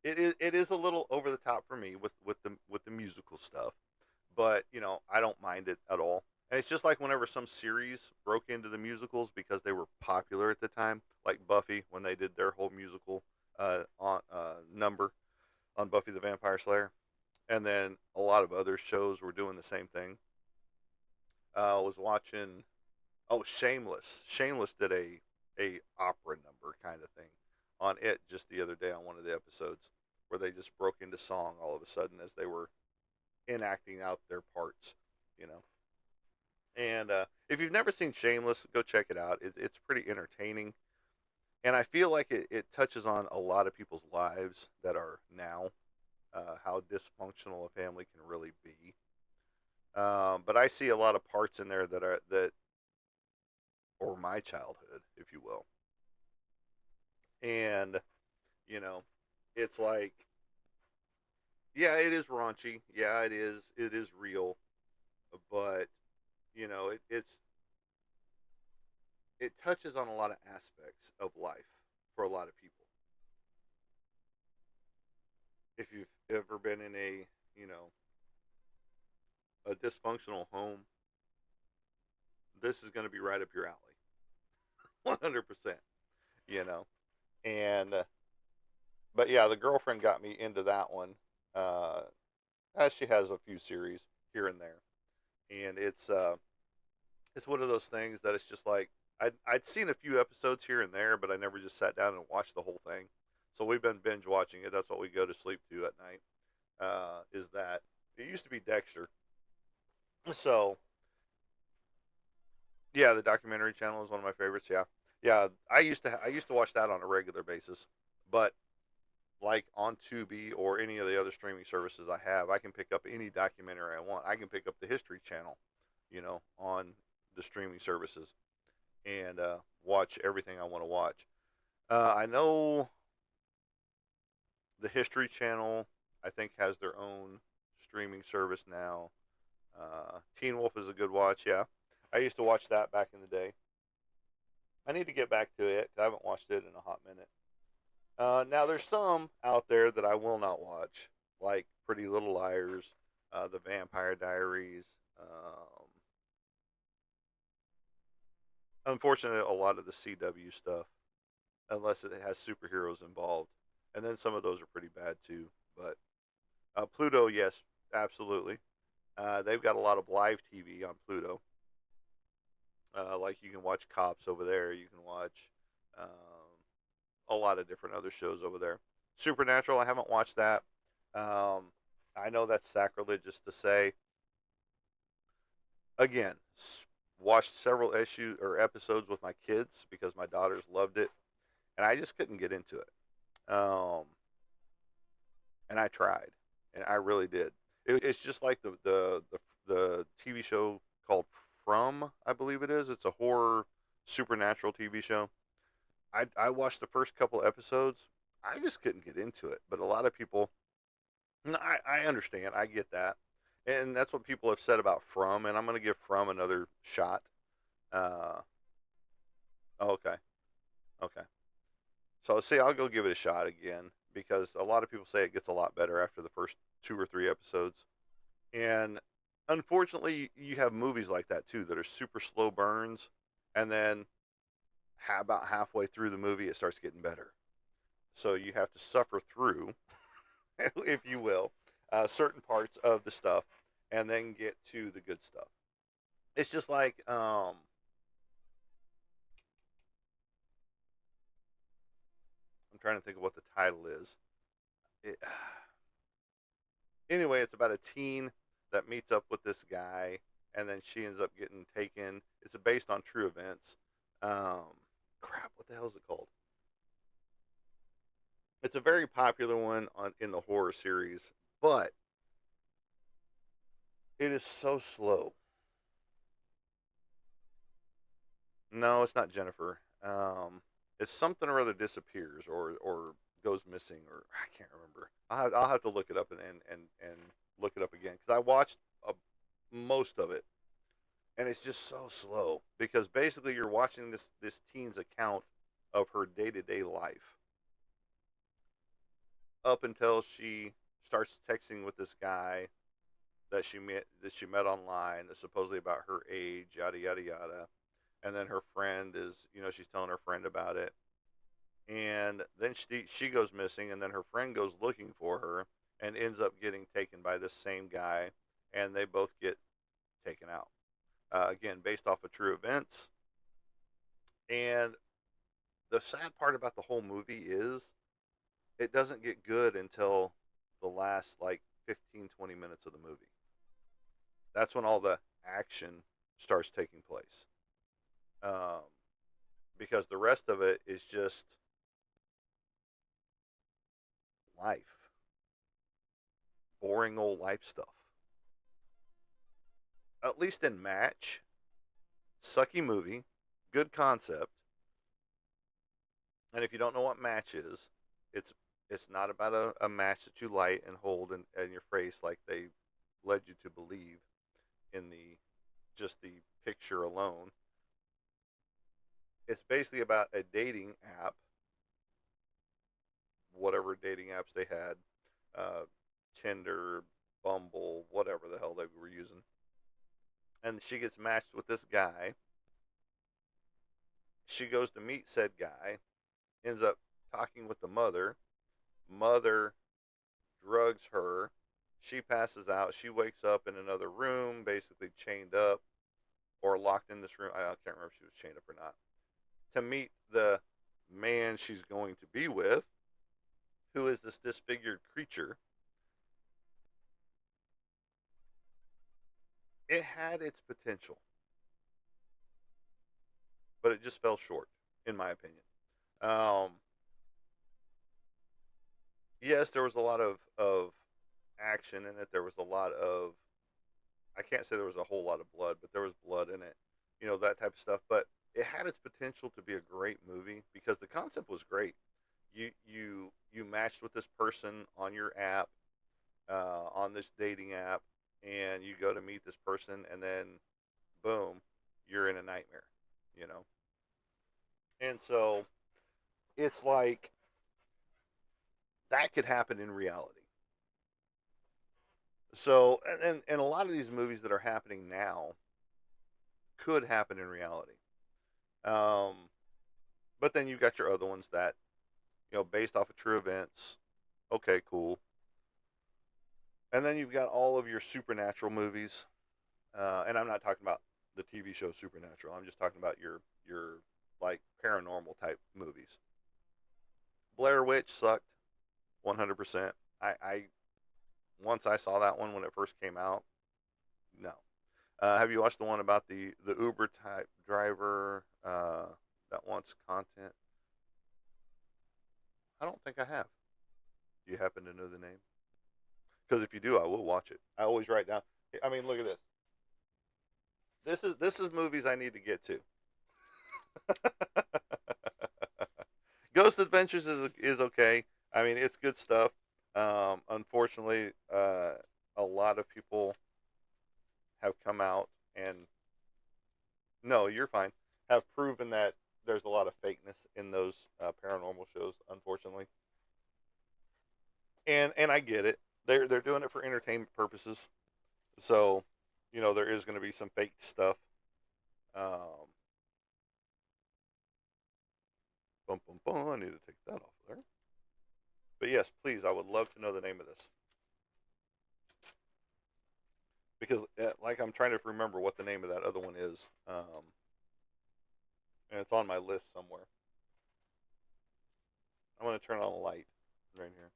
It is a little over the top for me with the musical stuff, but I don't mind it at all. And it's just like whenever some series broke into the musicals because they were popular at the time, like Buffy when they did their whole musical on number on Buffy the Vampire Slayer, and then a lot of other shows were doing the same thing. I was watching Shameless. Shameless did a opera number kind of thing on it just the other day on one of the episodes where they just broke into song all of a sudden as they were enacting out their parts, you know. And if you've never seen Shameless, go check it out. It's pretty entertaining, and I feel like it touches on a lot of people's lives that are now, how dysfunctional a family can really be. But I see a lot of parts in there that or my childhood, if you will, and you know, it's like, yeah, it is raunchy. Yeah, it is. It is real, but it touches on a lot of aspects of life for a lot of people. If you've ever been in a dysfunctional home, this is going to be right up your alley, 100%. You know, and but yeah, the girlfriend got me into that one. Uh, as she has a few series here and there, and it's one of those things that it's just like I'd seen a few episodes here and there, but I never just sat down and watched the whole thing. So we've been binge watching it. That's what we go to sleep to at night. Is that it used to be Dexter? So yeah, the documentary channel is one of my favorites. Yeah, yeah. I used to watch that on a regular basis, but like on Tubi or any of the other streaming services I have, I can pick up any documentary I want. I can pick up the History Channel, on the streaming services and watch everything I want to watch. I know the History Channel, I think, has their own streaming service now. Teen Wolf is a good watch. Yeah, I used to watch that back in the day. I need to get back to it 'cause I haven't watched it in a hot minute. Now there's some out there that I will not watch, like Pretty Little Liars, The Vampire Diaries. Unfortunately, a lot of the CW stuff, unless it has superheroes involved, and then some of those are pretty bad too. But Pluto, yes, absolutely. They've got a lot of live TV on Pluto. Like you can watch Cops over there. You can watch a lot of different other shows over there. Supernatural, I haven't watched that. Um, I know that's sacrilegious to say. Again, watched several issues or episodes with my kids because my daughters loved it, and I just couldn't get into it. And I tried, and I really did. It's just like the TV show called From, I believe it is. It's a horror supernatural TV show. I watched the first couple episodes. I just couldn't get into it, but a lot of people, I understand. I get that, and that's what people have said about From, and I'm going to give From another shot. Uh, okay, okay. So see, I'll go give it a shot again because a lot of people say it gets a lot better after the first two or three episodes. And unfortunately, you have movies like that too that are super slow burns, and then about halfway through the movie, it starts getting better. So you have to suffer through, if you will, certain parts of the stuff, and then get to the good stuff. It's just like I'm trying to think of what the title is. It, anyway, it's about a teen that meets up with this guy, and then she ends up getting taken. It's based on true events. Um, Crap, what the hell is it called? It's a very popular one in the horror series, but it is so slow. No, it's not Jennifer. It's something or other disappears or goes missing, or I can't remember. I'll have to look it up and look it up again because I watched most of it, and it's just so slow because basically you're watching this teen's account of her day to day life up until she starts texting with this guy that she met online that's supposedly about her age, yada yada yada. And then her friend is, she's telling her friend about it, and then she goes missing, and then her friend goes looking for her and ends up getting taken by this same guy, and they both get taken out. Again, based off of true events. And the sad part about the whole movie is it doesn't get good until the last like 15, 20 minutes of the movie. That's when all the action starts taking place. Um, because the rest of it is just life, boring old life stuff. At least in Match, sucky movie, good concept. And if you don't know what Match is, it's it's not about a match that you light and hold in your face like they led you to believe in the just the picture alone. It's basically about a dating app, whatever dating apps they had, uh, Tinder, Bumble, whatever the hell they were using. And she gets matched with this guy. She goes to meet said guy, ends up talking with the mother. Mother drugs her. She passes out. She wakes up in another room, basically chained up or locked in this room. I can't remember if she was chained up or not. To meet the man she's going to be with, who is this disfigured creature. It had its potential, but it just fell short, in my opinion. Um, yes, there was a lot of action in it. There was a lot of, I can't say there was a whole lot of blood, but there was blood in it, that type of stuff. But it had its potential to be a great movie because the concept was great. You matched with this person on your app, on this dating app, and you go to meet this person, and then boom, you're in a nightmare, you know. And so it's like that could happen in reality. So, and a lot of these movies that are happening now could happen in reality. Um, but then you've got your other ones that, based off of true events. Okay, cool. And then you've got all of your supernatural movies. And I'm not talking about the TV show Supernatural. I'm just talking about your like paranormal type movies. Blair Witch sucked 100%. I once I saw that one when it first came out. No. Have you watched the one about the Uber type driver that wants content? I don't think I have. Do you happen to know the name? Because if you do, I will watch it. I always write down. I mean, look at this. This is movies I need to get to. Ghost Adventures is okay. I mean, it's good stuff. Unfortunately, a lot of people have come out and no, you're fine. Have proven that there's a lot of fakeness in those paranormal shows. Unfortunately, and I get it. They're doing it for entertainment purposes. So, there is going to be some fake stuff. Um, Bum bum bum. I need to take that off there. But yes, please, I would love to know the name of this because, like, I'm trying to remember what the name of that other one is, and it's on my list somewhere. I'm going to turn on a light right here.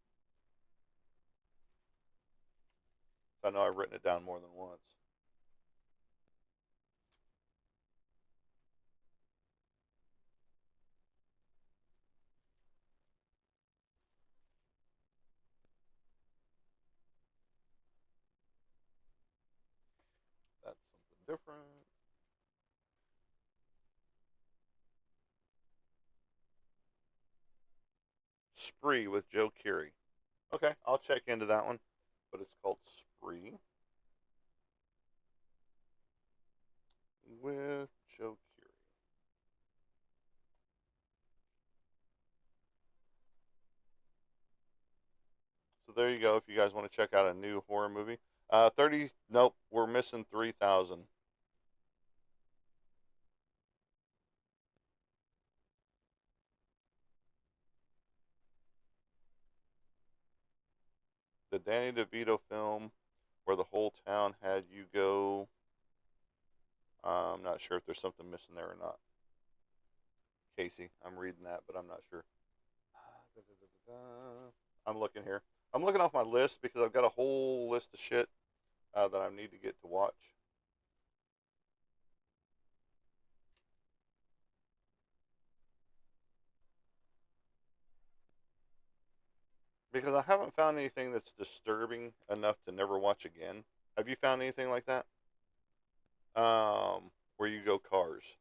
So I know I've written it down more than once. That's something different. Spree with Joe Keery. Okay, I'll check into that one. But it's called Spree with Joe Keery. So there you go. If you guys want to check out a new horror movie, 30. Nope, we're missing 3,000. The Danny DeVito film where the whole town had you go. I'm not sure if there's something missing there or not. Casey, I'm reading that, but I'm not sure. I'm looking here. I'm looking off my list because I've got a whole list of shit that I need to get to watch. Because I haven't found anything that's disturbing enough to never watch again. Have you found anything like that? Where you go cars.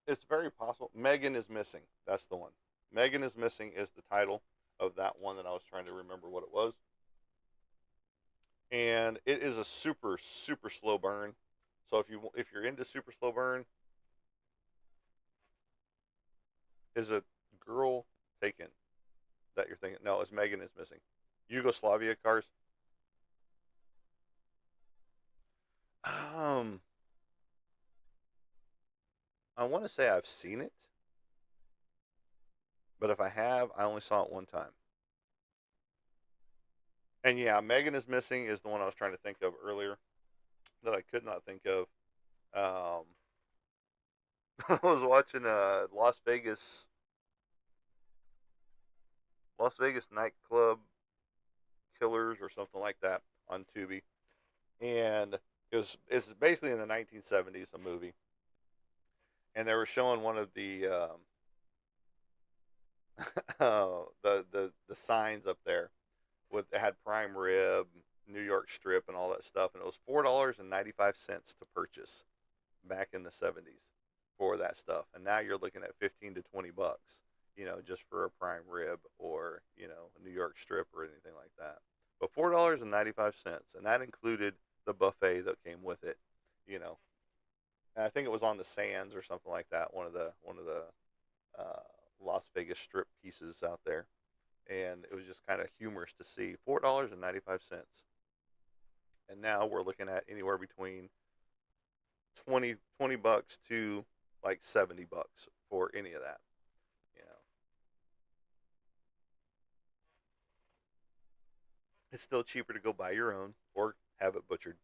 It's very possible. Megan is missing. That's the one. Megan is missing is the title of that one that I was trying to remember what it was. And it is a super super slow burn. So if you're into super slow burn, is a girl taken that you're thinking? No, it's Megan is missing. Yugoslavia cars. Um, I want to say I've seen it, but if I have, I only saw it one time. And yeah, Megan is missing is the one I was trying to think of earlier that I could not think of. Um, I was watching Las Vegas nightclub killers or something like that on Tubi, and it's basically in the 1970s a movie, and they were showing one of the the signs up there with it had prime rib, New York strip, and all that stuff, and it was $4.95 to purchase back in the 70s for that stuff, and now you're looking at 15 to 20 bucks, just for a prime rib or a New York strip or anything like that. But $4.95, and that included the buffet that came with it. You know, And I think it was on the Sands or something like that. One of the uh, Las Vegas Strip pieces out there, and it was just kind of humorous to see $4.95. And now we're looking at anywhere between 20 bucks to like $70 for any of that. You know, it's still cheaper to go buy your own or have it butchered.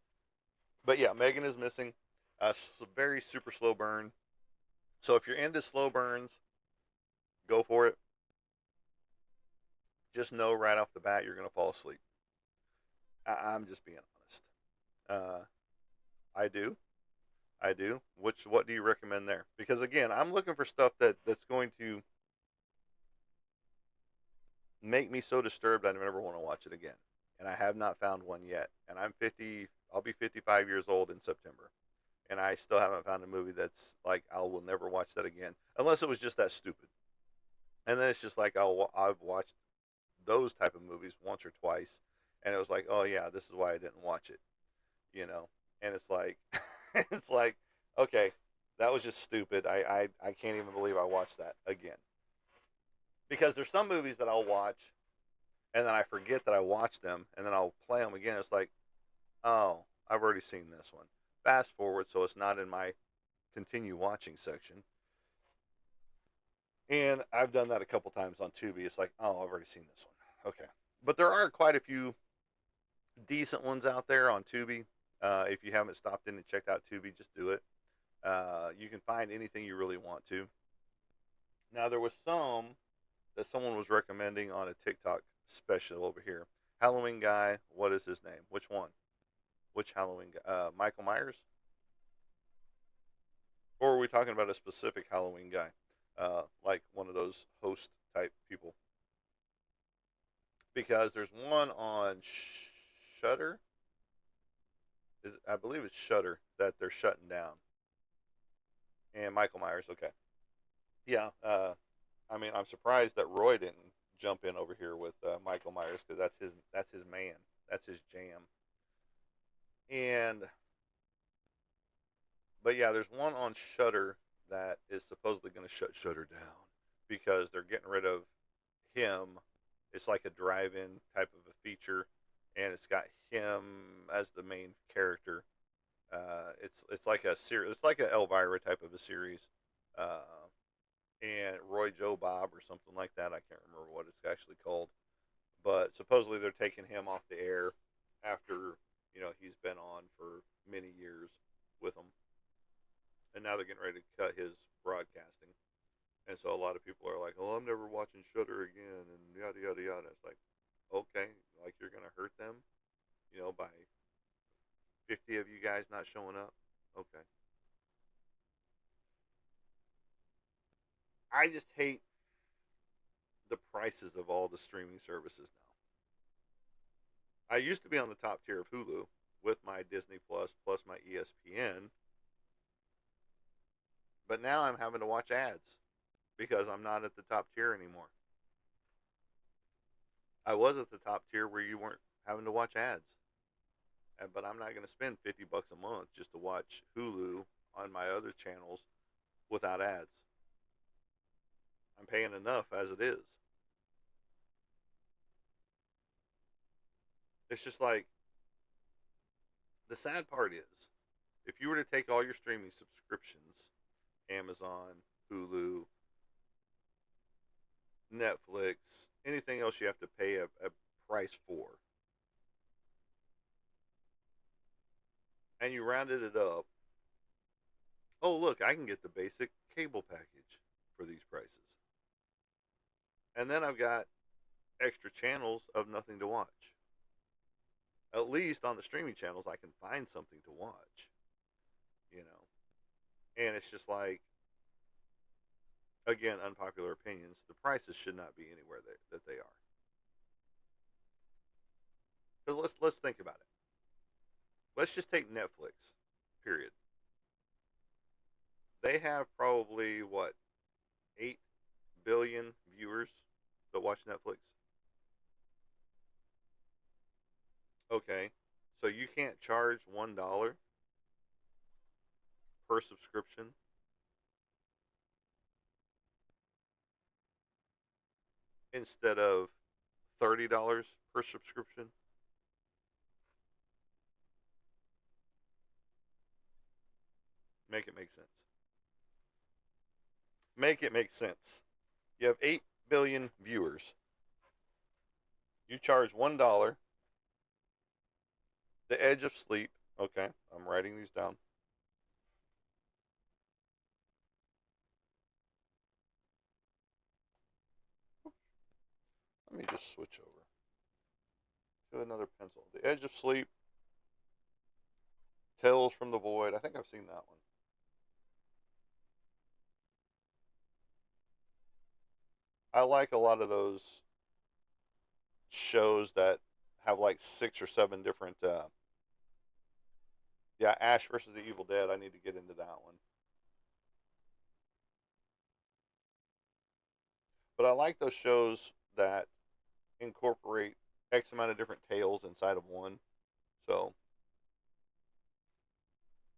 But yeah, Megan is missing. Very super slow burn. So if you're into slow burns, go for it. Just know right off the bat you're gonna fall asleep. I'm just being honest. Uh, I do, I do. What do you recommend there? Because again, I'm looking for stuff that's going to make me so disturbed I never want to watch it again. And I have not found one yet. And I'm 50. I'll be 55 years old in September, and I still haven't found a movie that's like I will never watch that again, unless it was just that stupid. And then it's just like I've watched those type of movies once or twice, and it was like, oh yeah, this is why I didn't watch it, you know. And it's like, it's like, okay, that was just stupid. I can't even believe I watched that again. Because there's some movies that I'll watch and then I forget that I watched them, and then I'll play them again. It's like, oh, I've already seen this one. Fast forward, so it's not in my continue watching section. And I've done that a couple times on Tubi. It's like, oh, I've already seen this one. Okay. But there are quite a few decent ones out there on Tubi. If you haven't stopped in and checked out Tubi, just do it. You can find anything you really want to. Now, there was some that someone was recommending on a TikTok special over here. Halloween guy, what is his name? Which one? Which Halloween guy? Michael Myers? Or are we talking about a specific Halloween guy? Like one of those host type people? Because there's one on Shutter. I believe it's Shutter that they're shutting down. And Michael Myers, okay. Yeah, I mean, I'm surprised that Roy didn't jump in over here with Michael Myers because that's his man, that's his jam. And but yeah, there's one on Shutter that is supposedly going to shut Shutter down because they're getting rid of him. It's like a drive-in type of a feature, and it's got him as the main character. It's like a series. It's like a Elvira type of a series. Uh, and Roy Joe Bob or something like that. I can't remember what it's actually called, but supposedly they're taking him off the air after he's been on for many years with them, and now they're getting ready to cut his broadcasting. And so a lot of people are like, "Oh, I'm never watching Shutter again," and yada yada yada. It's like, okay, like you're gonna hurt them, by 50 of you guys not showing up. Okay, I just hate the prices of all the streaming services now. I used to be on the top tier of Hulu with my Disney plus my ESPN, but now I'm having to watch ads because I'm not at the top tier anymore. I was at the top tier where you weren't having to watch ads, but I'm not going to spend $50 a month just to watch Hulu on my other channels without ads. I'm paying enough as it is. It's just like the sad part is if you were to take all your streaming subscriptions, Amazon, Hulu, Netflix, anything else you have to pay a price for, and you rounded it up, oh, look, I can get the basic cable package for these prices. And then I've got extra channels of nothing to watch. At least on the streaming channels, I can find something to watch, you know? And it's just like, again, unpopular opinions, the prices should not be anywhere that they are. But let's think about it. Let's just take Netflix, period. They have probably, what, 8 billion viewers that watch Netflix? Okay. So you can't charge $1 per subscription instead of $30 per subscription. Make it make sense. Make it make sense. You have 8 billion viewers. You charge $1. The Edge of Sleep. Okay, I'm writing these down. Let me just switch over to another pencil. The Edge of Sleep. Tales from the Void. I think I've seen that one. I like a lot of those shows that have like 6 or 7 different. Yeah, Ash versus the Evil Dead. I need to get into that one. But I like those shows that incorporate X amount of different tales inside of one. So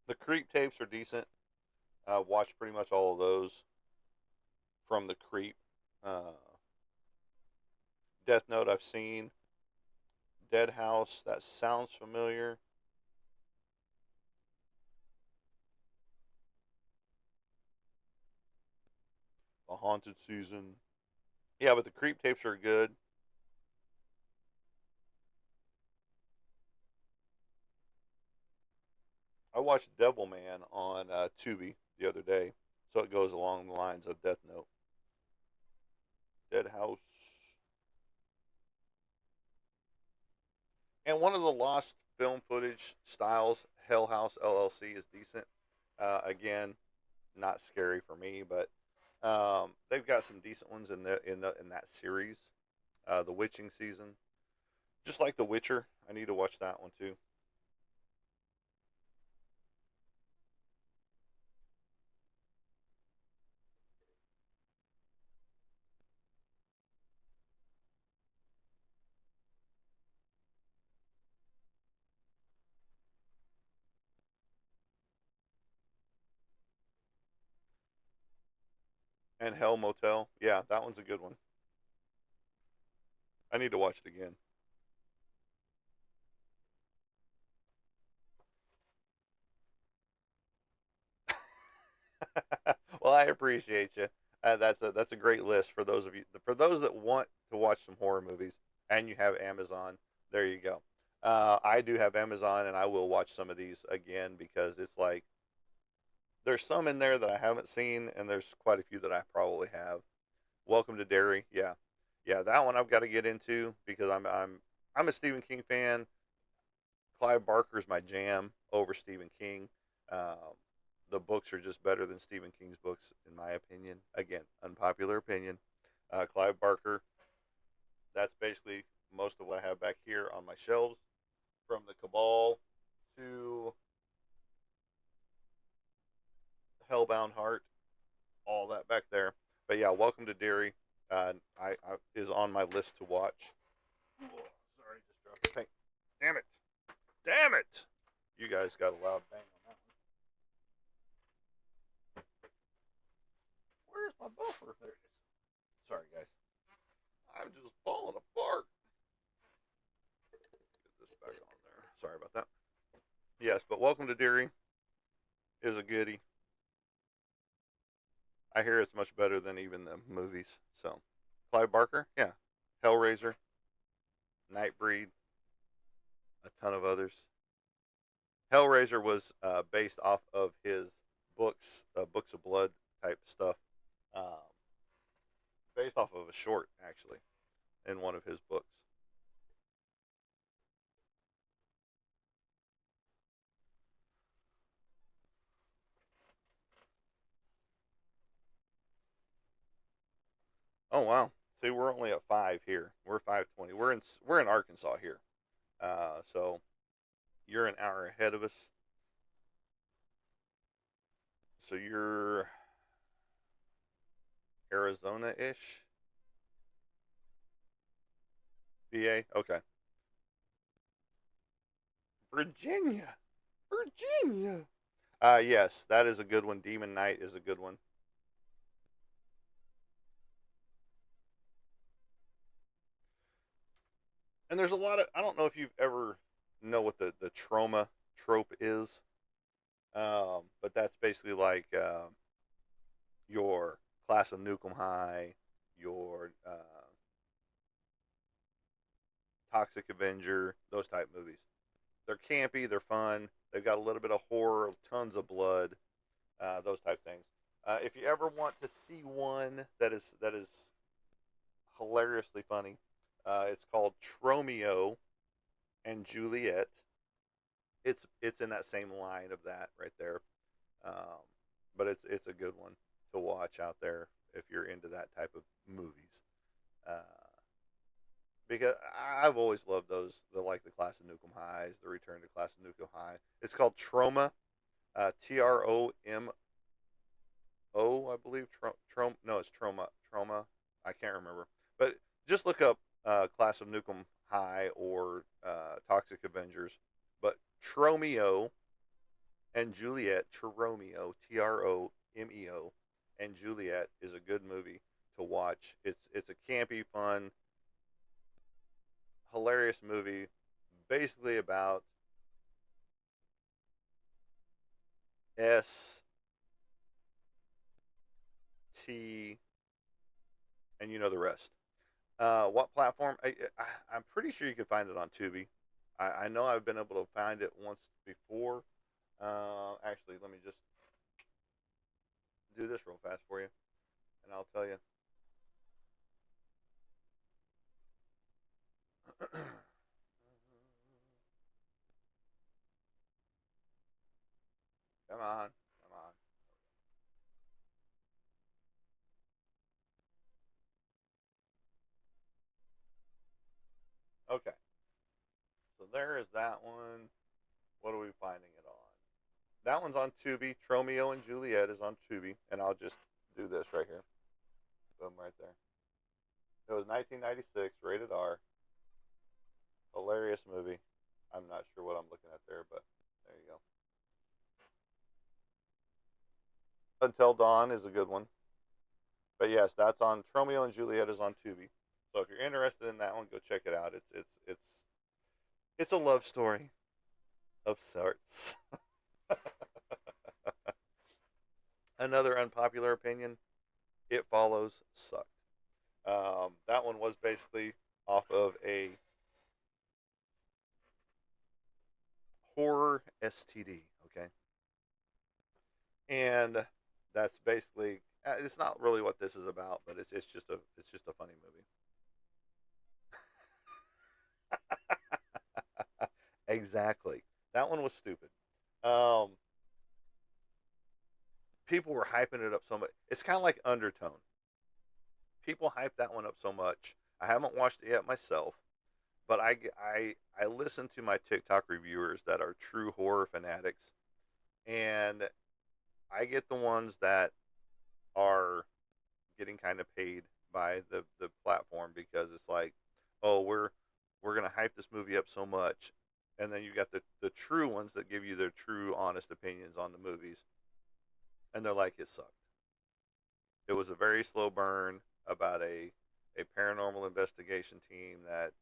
the Creep tapes are decent. I've watched pretty much all of those from the Creep. Uh, Death Note I've seen. Dead House, that sounds familiar. The Haunted Season. Yeah, but the Creep tapes are good. I watched Devilman on Tubi the other day, so it goes along the lines of Death Note. Dead House. And one of the lost film footage styles, Hell House LLC, is decent. Again, not scary for me, but they've got some decent ones in that series. The Witching season, just like The Witcher. I need to watch that one too. And Hell Motel, yeah, that one's a good one. I need to watch it again. Well, I appreciate you. That's a great list for those of you for those that want to watch some horror movies and you have Amazon. There you go. I do have Amazon and I will watch some of these again because it's like there's some in there that I haven't seen and there's quite a few that I probably have. Welcome to Derry. Yeah, yeah, that one I've got to get into because I'm a Stephen King fan. Clive Barker's my jam over Stephen King. Um, the books are just better than Stephen King's books, in my opinion. Again, unpopular opinion. Clive Barker, that's basically most of what I have back here on my shelves, from the Cabal to Hellbound Heart, all that back there. But yeah, Welcome to Derry I is on my list to watch. Sorry, just dropped the paint. Damn it! Damn it! You guys got a loud bang on that one. Where's my buffer? There it is. Sorry, guys. I'm just falling apart. Get this back on there. Sorry about that. Yes, but Welcome to Derry is a goodie. I hear it's much better than even the movies. So, Clive Barker, yeah. Hellraiser, Nightbreed, a ton of others. Hellraiser was based off of his books, Books of Blood type stuff, um, based off of a short, actually, in one of his books. Oh wow! See, we're only at 5 here. We're 5:20. We're in Arkansas here. So you're an hour ahead of us. So you're Arizona ish, VA. Okay, Virginia, Virginia. Yes, that is a good one. Demon Knight is a good one. And there's a lot of, I don't know if you've ever know what the trauma trope is, but that's basically like your Class of Nukem High, your Toxic Avenger, those type movies. They're campy, they're fun, they've got a little bit of horror, tons of blood, those type things. If you ever want to see one that is hilariously funny, it's called Tromeo and Juliet. It's in that same line of that right there, um, but it's a good one to watch out there if you're into that type of movies. Uh, because I've always loved those, the Class of Nukem Highs, the Return to Class of Nukem High. It's called Trauma, Tromo, I believe. No, it's Trauma. I can't remember, but just look up Class of Nukem High or Toxic Avengers. But Tromeo and Juliet, Tromeo, and Juliet is a good movie to watch. It's a campy, fun, hilarious movie, basically about ST, and you know the rest. What platform? I'm pretty sure you can find it on Tubi. I know I've been able to find it once before. Actually, let me just do this real fast for you, and I'll tell you. Come on, come on. Okay, so there is that one. What are we finding it on? That one's on Tubi. Tromeo and Juliet is on Tubi, and I'll just do this right here. Boom, right there. It was 1996, rated R. Hilarious movie. I'm not sure what I'm looking at there, but there you go. Until Dawn is a good one. But yes, that's on Tromeo and Juliet is on Tubi. So if you're interested in that one, go check it out. It's a love story of sorts. Another unpopular opinion: It Follows sucked. That one was basically off of a horror STD. Okay, and that's basically it's not really what this is about, but it's just a funny movie. Exactly. That one was stupid. Um, People were hyping it up so much. It's kind of like Undertone. People hype that one up so much. I haven't watched it yet myself, but I listen to my TikTok reviewers that are true horror fanatics, and I get the ones that are getting kind of paid by the platform because it's like, oh, we're gonna hype this movie up so much, and then you got the true ones that give you their true honest opinions on the movies, and they're like, it sucked. It was a very slow burn about a paranormal investigation team that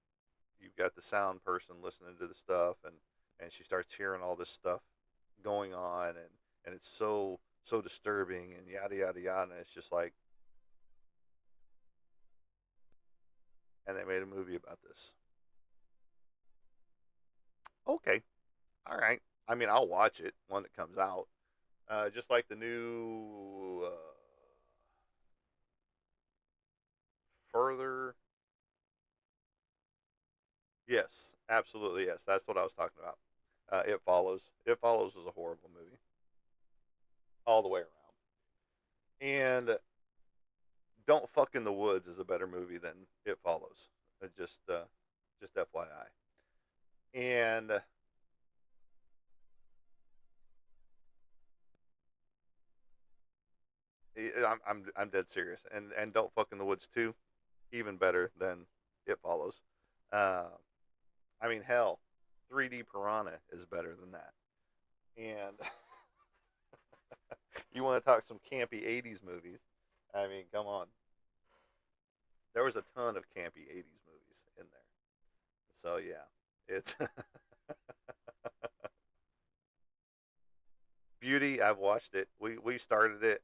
you've got the sound person listening to the stuff, and she starts hearing all this stuff going on, and it's so disturbing and yada yada yada, and it's just like, and they made a movie about this. Okay, all right. I mean, I'll watch it when it comes out. Just like the new Further. Yes, absolutely. Yes, that's what I was talking about. It Follows. It Follows is a horrible movie all the way around. And Don't Fuck in the Woods is a better movie than It Follows. Just FYI. And I'm dead serious. And Don't Fuck in the Woods too, even better than It Follows. Uh, I mean, hell, 3D Piranha is better than that. And You want to talk some campy '80s movies? I mean, come on. There was a ton of campy '80s movies in there. So yeah, it's Beauty. I've watched it. We started it,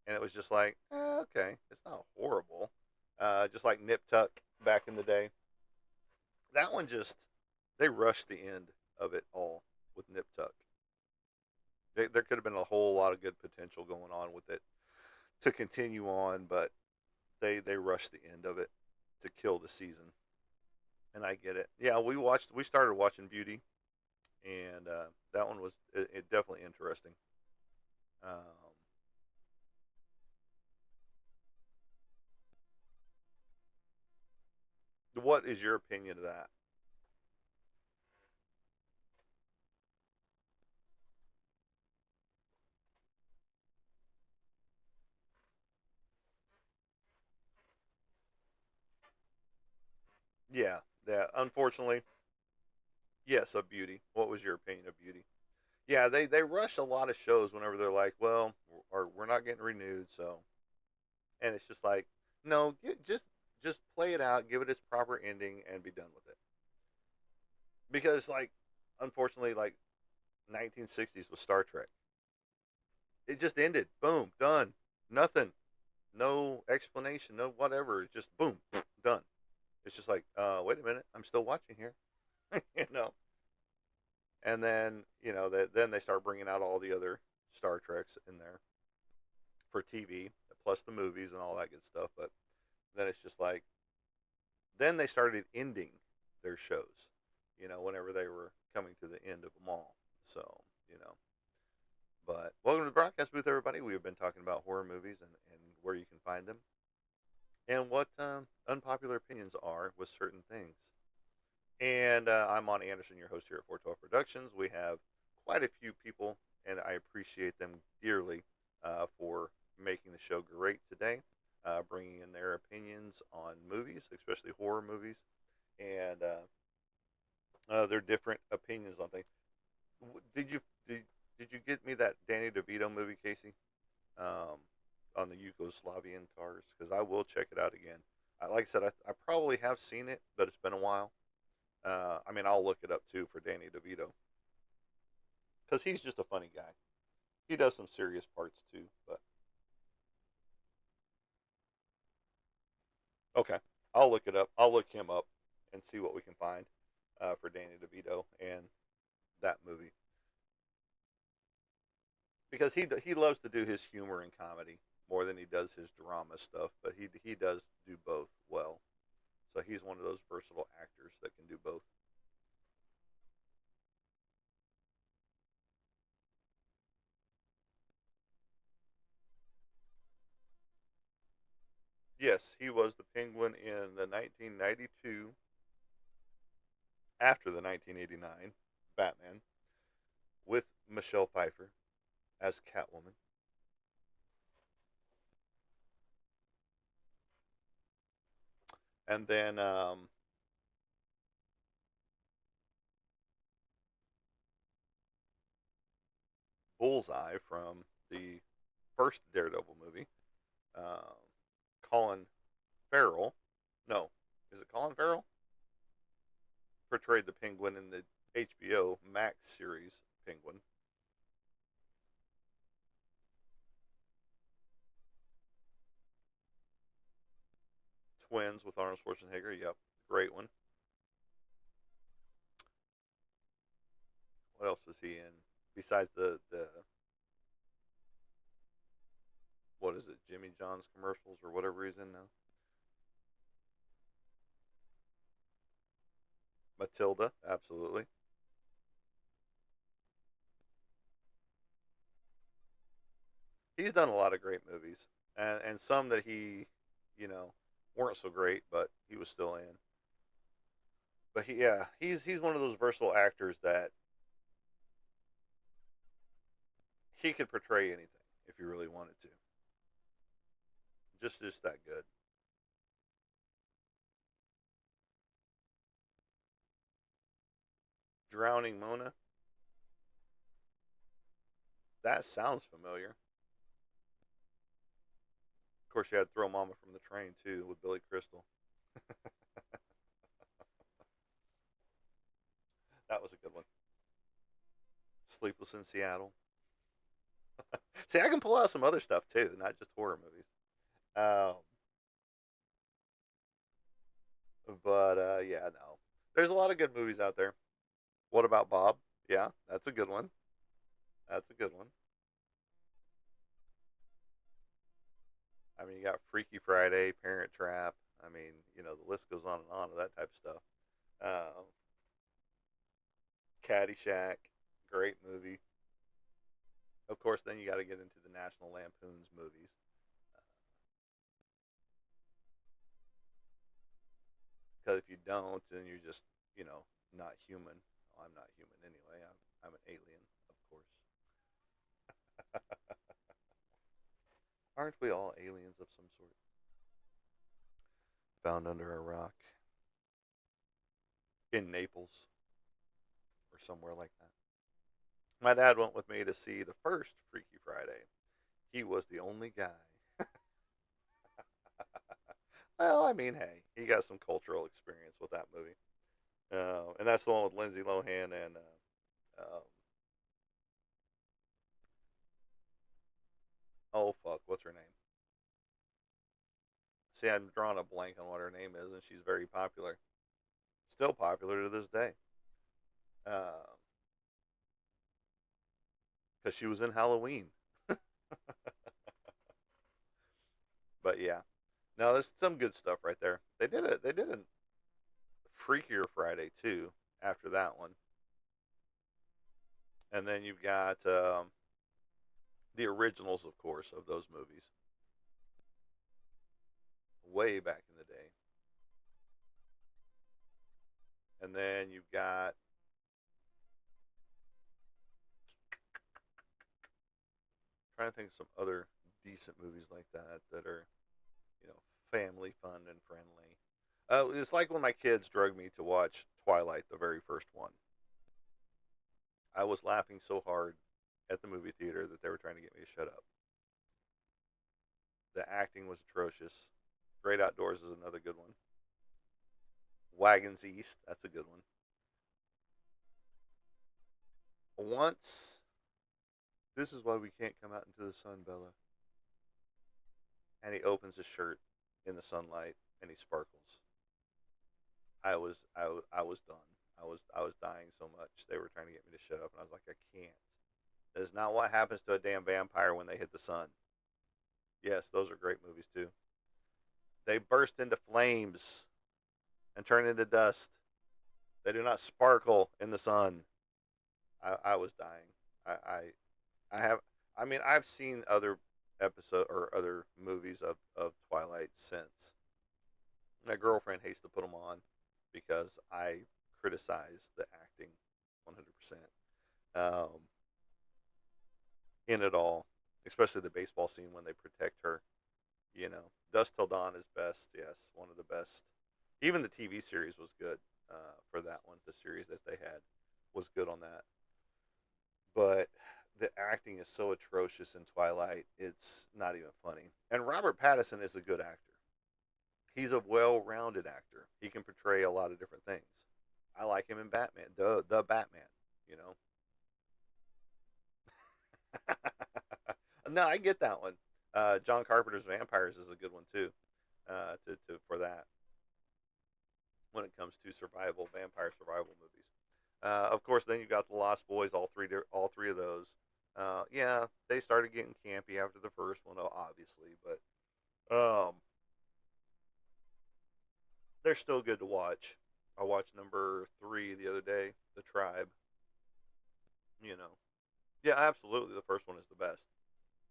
and it was just like, okay, it's not horrible. Just like Nip Tuck back in the day. That one just they rushed the end of it all with Nip Tuck. There could have been a whole lot of good potential going on with it to continue on, but they rushed the end of it to kill the season. And I get it. Yeah, we started watching Beauty, and that one was it definitely interesting. Um, what is your opinion of that? Yeah, that unfortunately, yes, of Beauty. What was your opinion of Beauty? Yeah, they rush a lot of shows whenever they're like, well, or we're not getting renewed, so and it's just like, no, just play it out, give it its proper ending, and be done with it. Because like, unfortunately, like 1960s was Star Trek. It just ended. Boom, done. Nothing. No explanation. No whatever. It's just boom, done. It's just like, wait a minute, I'm still watching here. you know. And then then they start bringing out all the other Star Treks in there for TV, plus the movies and all that good stuff. But then it's just like, then they started ending their shows. Whenever they were coming to the end of them all. So you know. But welcome to the broadcast booth, everybody. We have been talking about horror movies and where you can find them and what unpopular opinions are with certain things. And I'm Monty Anderson, your host here at 412 Productions. We have quite a few people, and I appreciate them dearly for making the show great today, bringing in their opinions on movies, especially horror movies, and their different opinions on things. Did you did you get me that Danny DeVito movie, Casey? Um, on the Yugoslavian cars because I will check it out again. Like I said, I probably have seen it, but it's been a while. I mean, I'll look it up too for Danny DeVito because he's just a funny guy. He does some serious parts too, but okay, I'll look it up. I'll look him up and see what we can find for Danny DeVito and that movie because he loves to do his humor and comedy more than he does his drama stuff, but he does do both well. So he's one of those versatile actors that can do both. Yes, he was the Penguin in the 1992 after the 1989 Batman with Michelle Pfeiffer as Catwoman. And then Bullseye from the first Daredevil movie. Um, Colin Farrell. No, is it Colin Farrell? Portrayed the Penguin in the HBO Max series Penguin. Twins with Arnold Schwarzenegger. Yep, great one. What else was he in? Besides the what is it, Jimmy John's commercials or whatever he's in now. Matilda, absolutely. He's done a lot of great movies, and some that he, you know, weren't so great, but he was still in. But yeah, he's one of those versatile actors that he could portray anything if he really wanted to. Just that good. Drowning Mona, that sounds familiar. Of course, you had Throw Mama from the Train too with Billy Crystal. That was a good one. Sleepless in Seattle. See, I can pull out some other stuff too, not just horror movies. Um, but yeah, no. There's a lot of good movies out there. What about Bob? Yeah, that's a good one. That's a good one. I mean, you got Freaky Friday, Parent Trap. I mean, the list goes on and on of that type of stuff. Uh, Caddyshack, great movie. Of course, then you got to get into the National Lampoon's movies. Because if you don't, then you're just, not human. Well, I'm not human anyway. I'm an alien, of course. Aren't we all aliens of some sort? Found under a rock in Naples or somewhere like that. My dad went with me to see the first Freaky Friday. He was the only guy. Well, I mean, hey, he got some cultural experience with that movie. And that's the one with Lindsay Lohan and oh fuck, what's her name? See, I'm drawing a blank on what her name is, and she's very popular, still popular to this day, because she was in Halloween. But yeah, no, there's some good stuff right there. They did it. They did a Freakier Friday too after that one, and then you've got the originals, of course, of those movies way back in the day, and then you've got trying to think of some other decent movies like that that are family fun and friendly. It's like when my kids drug me to watch Twilight, the very first one. I was laughing so hard at the movie theater that they were trying to get me to shut up. The acting was atrocious. Great Outdoors is another good one. Wagons East, that's a good one. Once, this is why we can't come out into the sun, Bella. And he opens his shirt in the sunlight and he sparkles. I was done. I was dying so much. They were trying to get me to shut up, and I was like, I can't. That is not what happens to a damn vampire when they hit the sun. Yes, those are great movies too. They burst into flames and turn into dust. They do not sparkle in the sun. I was dying. I have. I mean, I've seen other episode or other movies of Twilight since. My girlfriend hates to put them on because I criticize the acting 100% in it all, especially the baseball scene when they protect her. Dust Till Dawn is best. Yes, one of the best. Even the TV series was good for that one. The series that they had was good on that. But the acting is so atrocious in Twilight, it's not even funny. And Robert Pattinson is a good actor. He's a well-rounded actor. He can portray a lot of different things. I like him in Batman, the Batman. You know. No, I get that one. John Carpenter's Vampires is a good one too. To for that when it comes to survival vampire survival movies. Of course, then you got the Lost Boys. All three of those. Yeah, they started getting campy after the first one, obviously, but they're still good to watch. I watched number 3 the other day, The Tribe. You know, yeah, absolutely. The first one is the best,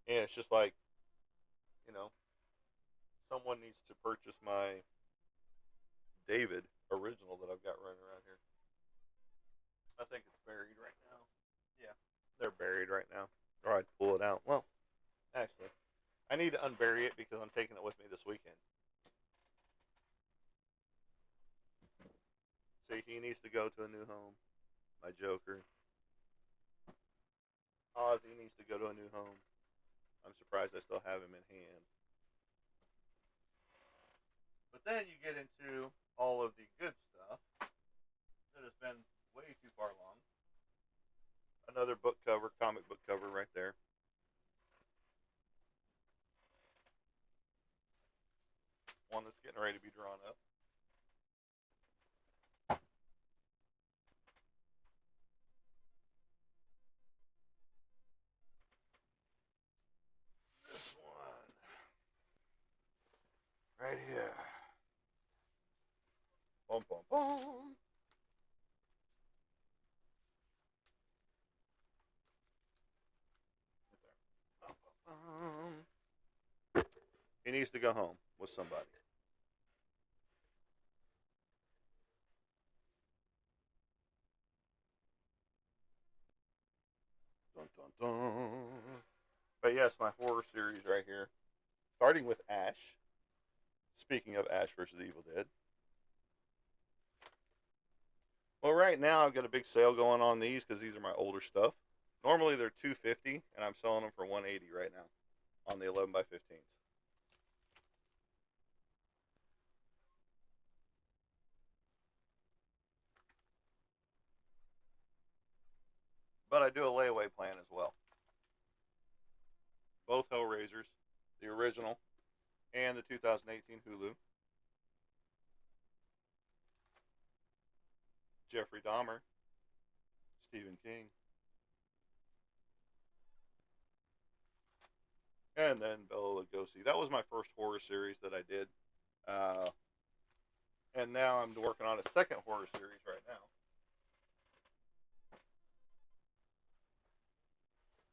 and it's just like you know, someone needs to purchase my David original that I've got running around here. I think it's buried right now. Yeah, they're buried right now. Or I'd pull it out. Well, actually, I need to unbury it because I'm taking it with me this weekend. See, he needs to go to a new home. My Joker. Ozzy needs to go to a new home. I'm surprised I still have him in hand. But then you get into all of the good stuff that has been way too far long. Another book cover, comic book cover right there. One that's getting ready to be drawn up. This one right here. Boom, boom, boom. He needs to go home with somebody. Dun, dun, dun. But yes, my horror series right here. Starting with Ash. Speaking of Ash versus the Evil Dead. Well, right now I've got a big sale going on these because these are my older stuff. Normally they're $250, and I'm selling them for $180 right now on the 11 by 15s. But I do a layaway plan as well. Both Hellraisers, the original and the 2018 Hulu. Jeffrey Dahmer, Stephen King, and then Bela Lugosi. That was my first horror series that I did. Uh, and now I'm working on a second horror series right now.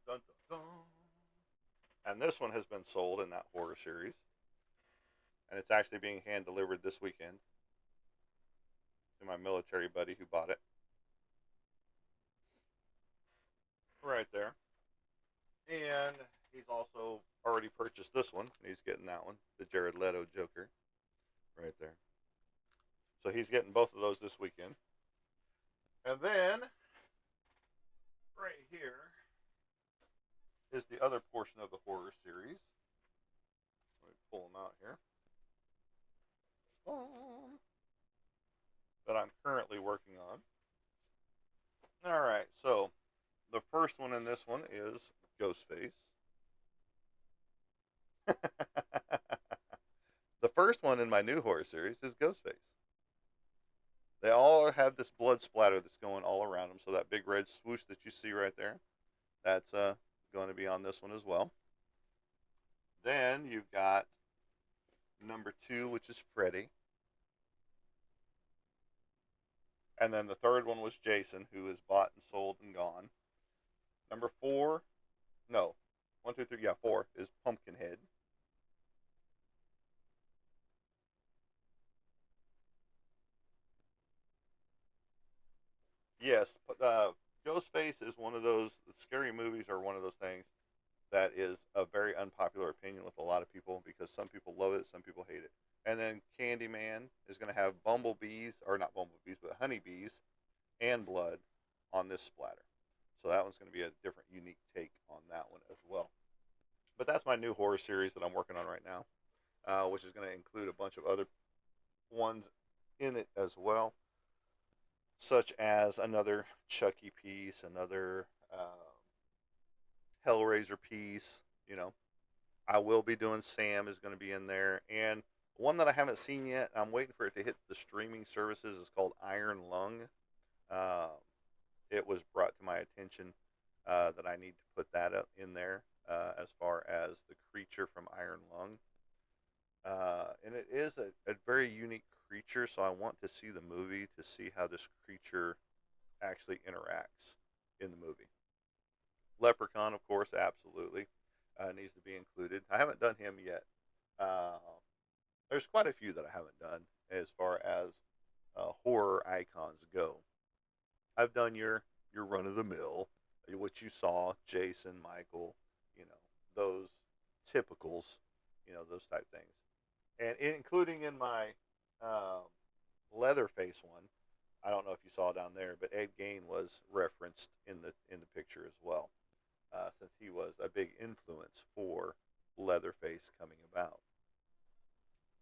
Dun, dun, dun. And this one has been sold in that horror series. And it's actually being hand delivered this weekend to my military buddy who bought it. Right there. And he's also already purchased this one. He's getting that one, the Jared Leto Joker, right there. So he's getting both of those this weekend. And then, right here, is the other portion of the horror series. Let me pull them out here. That I'm currently working on. All right, so the first one in this one is Ghostface. The first one in my new horror series is Ghostface. They all have this blood splatter that's going all around them. So that big red swoosh that you see right there, that's going to be on this one as well. Then you've got number 2, which is Freddy. And then the third one was Jason, who is bought and sold and gone. Number 4, no, 1, 2, 3, yeah, 4 is Pumpkinhead. Yes, but Ghostface is one of those scary movies, or one of those things that is a very unpopular opinion with a lot of people because some people love it, some people hate it. And then Candyman is going to have bumblebees, or not bumblebees, but honeybees and blood on this splatter. So that one's going to be a different, unique take on that one as well. But that's my new horror series that I'm working on right now, which is going to include a bunch of other ones in it as well, such as another Chucky piece, another Hellraiser piece. You know, I will be doing Sam is going to be in there, and one that I haven't seen yet. I'm waiting for it to hit the streaming services. Is called Iron Lung. Uh, it was brought to my attention that I need to put that up in there as far as the creature from Iron Lung. And it is a very unique creature, so I want to see the movie to see how this creature actually interacts in the movie. Leprechaun, of course, absolutely needs to be included. I haven't done him yet. Uh, there's quite a few that I haven't done as far as horror icons go. I've done your run of the mill, what you saw, Jason, Michael, you know, those typicals, those type things, and including in my um, Leatherface one. I don't know if you saw down there, but Ed Gein was referenced in the picture as well, since he was a big influence for Leatherface coming about.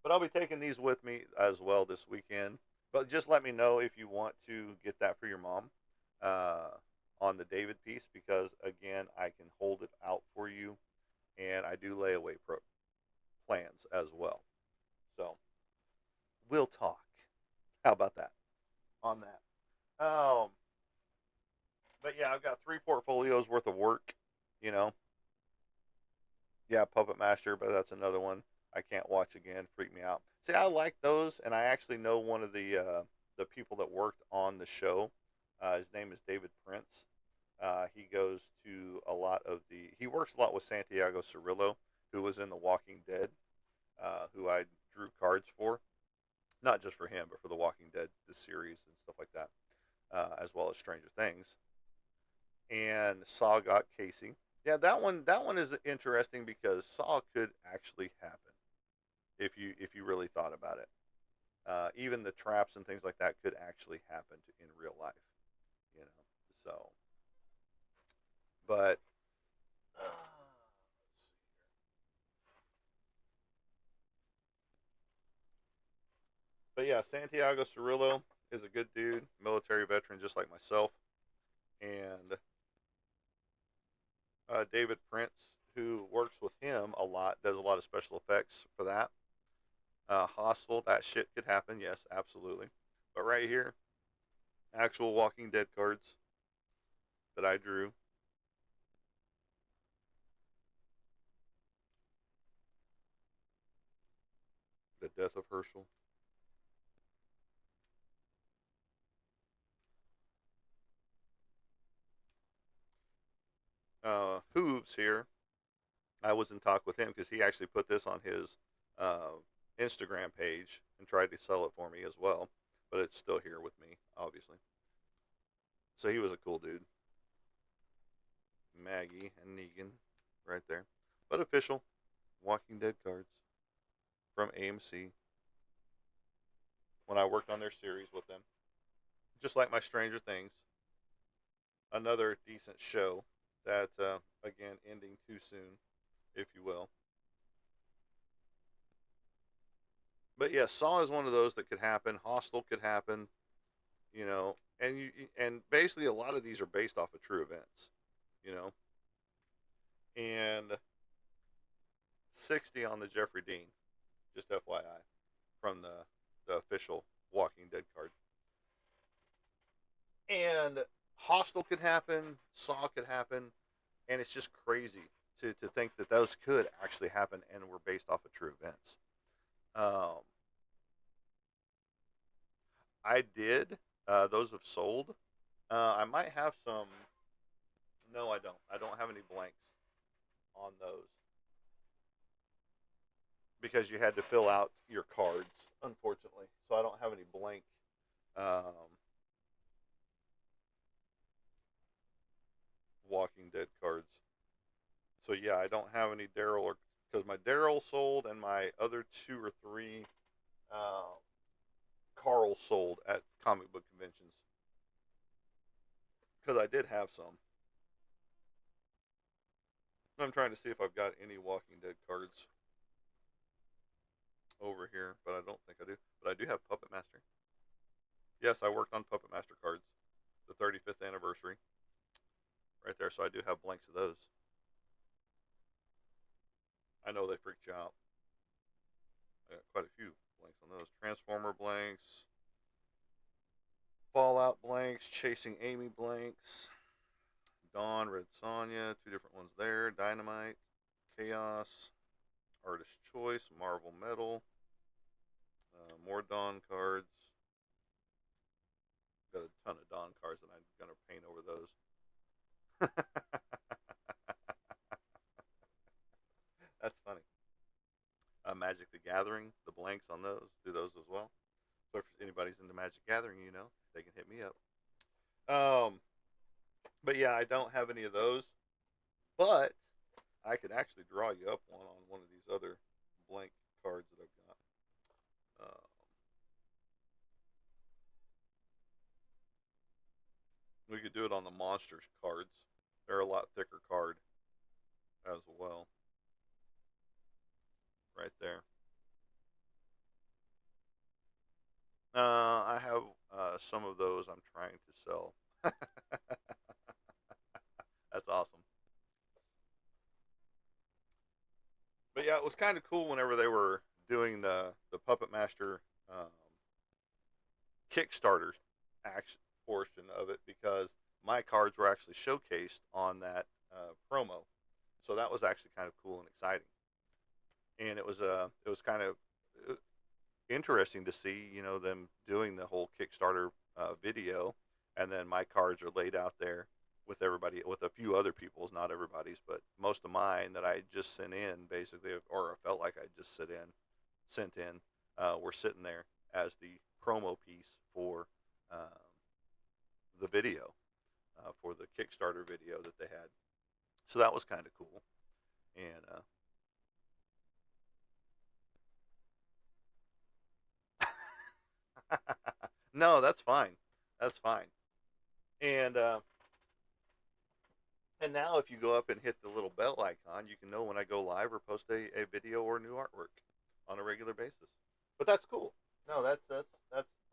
But I'll be taking these with me as well this weekend. But just let me know if you want to get that for your mom uh, on the David piece, because again, I can hold it out for you, and I do layaway plans as well. So we'll talk. How about that on that? But yeah, I've got 3 portfolios worth of work. You know, yeah, Puppet Master, but that's another one I can't watch again. Freak me out. See, I like those, and I actually know one of the people that worked on the show. His name is David Prince. He goes to a lot of the. He works a lot with Santiago Cirillo, who was in The Walking Dead, who I drew cards for, not just for him, but for The Walking Dead, the series and stuff like that, as well as Stranger Things. And Saw got Casey. Yeah, that one is interesting because Saw could actually happen if you really thought about it. Even the traps and things like that could actually happen in real life. You know, so but yeah, Santiago Cirillo is a good dude, military veteran just like myself, and David Prince, who works with him a lot, does a lot of special effects for that. Hostile, that shit could happen, yes, absolutely. But right here, actual Walking Dead cards that I drew. The death of Herschel. Hooves here. I was in talk with him because he actually put this on his uh, Instagram page and tried to sell it for me as well. But it's still here with me, obviously. So he was a cool dude. Maggie and Negan, right there. But official Walking Dead cards from AMC when I worked on their series with them. Just like my Stranger Things, another decent show that, again, ending too soon, if you will. But yeah, Saw is one of those that could happen. Hostel could happen, and basically a lot of these are based off of true events, you know. And 60 on the Jeffrey Dean, just FYI, from the official Walking Dead card. And Hostel could happen, Saw could happen, and it's just crazy to think that those could actually happen and were based off of true events. Um, I did. Those have sold. I might have some. No, I don't. I don't have any blanks on those because you had to fill out your cards, unfortunately. So I don't have any blank um, Walking Dead cards. So yeah, I don't have any Daryl or because my Daryl sold and my other 2 or 3 uh, Carl sold at comic book conventions because I did have some. I'm trying to see if I've got any Walking Dead cards over here, but I don't think I do. But I do have Puppet Master. Yes, I worked on Puppet Master cards, the 35th anniversary, right there. So I do have blanks of those. I know they freaked you out. I got quite a few blanks on those. Transformer blanks, Fallout blanks, Chasing Amy blanks, Dawn, Red Sonja, 2 different ones there. Dynamite, Chaos, Artist Choice, Marvel Metal, more Dawn cards. Got a ton of Dawn cards, and I'm gonna paint over those. That's funny. Magic the Gathering, the blanks on those, do those as well. So if anybody's into Magic Gathering, they can hit me up. Um, but yeah, I don't have any of those. But I could actually draw you up one on one of these other blank cards that I've got. We could do it on the monsters cards. They're a lot thicker card as well, right there. I have some of those I'm trying to sell. That's awesome. But yeah, it was kind of cool whenever they were doing the Puppet Master Kickstarter action portion of it, because my cards were actually showcased on that promo. So that was actually kind of cool and exciting. And it was kind of uh, interesting to see, you know, them doing the whole Kickstarter video, and then my cards are laid out there with everybody, with a few other people's, not everybody's, but most of mine that I just sent in, basically, or I felt like I just sent in, were sitting there as the promo piece for uh, the video, for the Kickstarter video that they had. So that was kind of cool. And no, that's fine. That's fine. And and now, if you go up and hit the little bell icon, you can know when I go live or post a video or new artwork on a regular basis. But that's cool. No, that's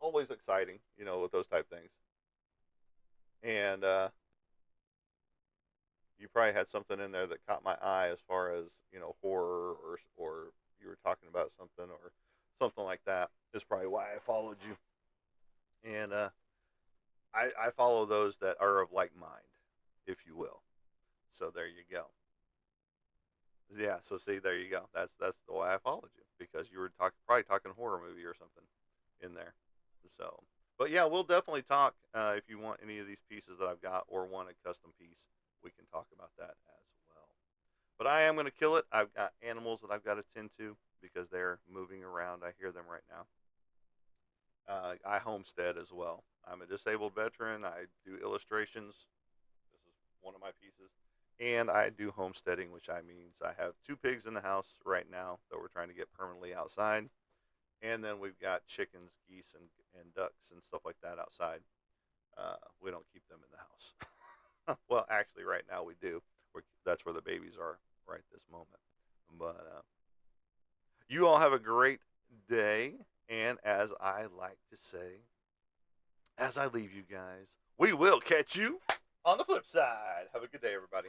always exciting, you know, with those type things. And you probably had something in there that caught my eye as far as, you know, horror, or you were talking about something or something like that. Is probably why I followed you. And I follow those that are of like mind, if you will. So there you go. Yeah, so see, there you go. That's the way I followed you, because you were probably talking horror movie or something in there. So, but yeah, we'll definitely talk if you want any of these pieces that I've got or want a custom piece. We can talk about that as well. But I am going to kill it. I've got animals that I've got to tend to because they're moving around. I hear them right now. I homestead as well. I'm a disabled veteran. I do illustrations. This is one of my pieces. And I do homesteading, which I means I have two pigs in the house right now that we're trying to get permanently outside. And then we've got chickens, geese, and ducks and stuff like that outside. We don't keep them in the house. Well, actually, right now we do. That's where the babies are right this moment. But you all have a great day. And as I like to say, as I leave you guys, we will catch you on the flip side. Have a good day, everybody.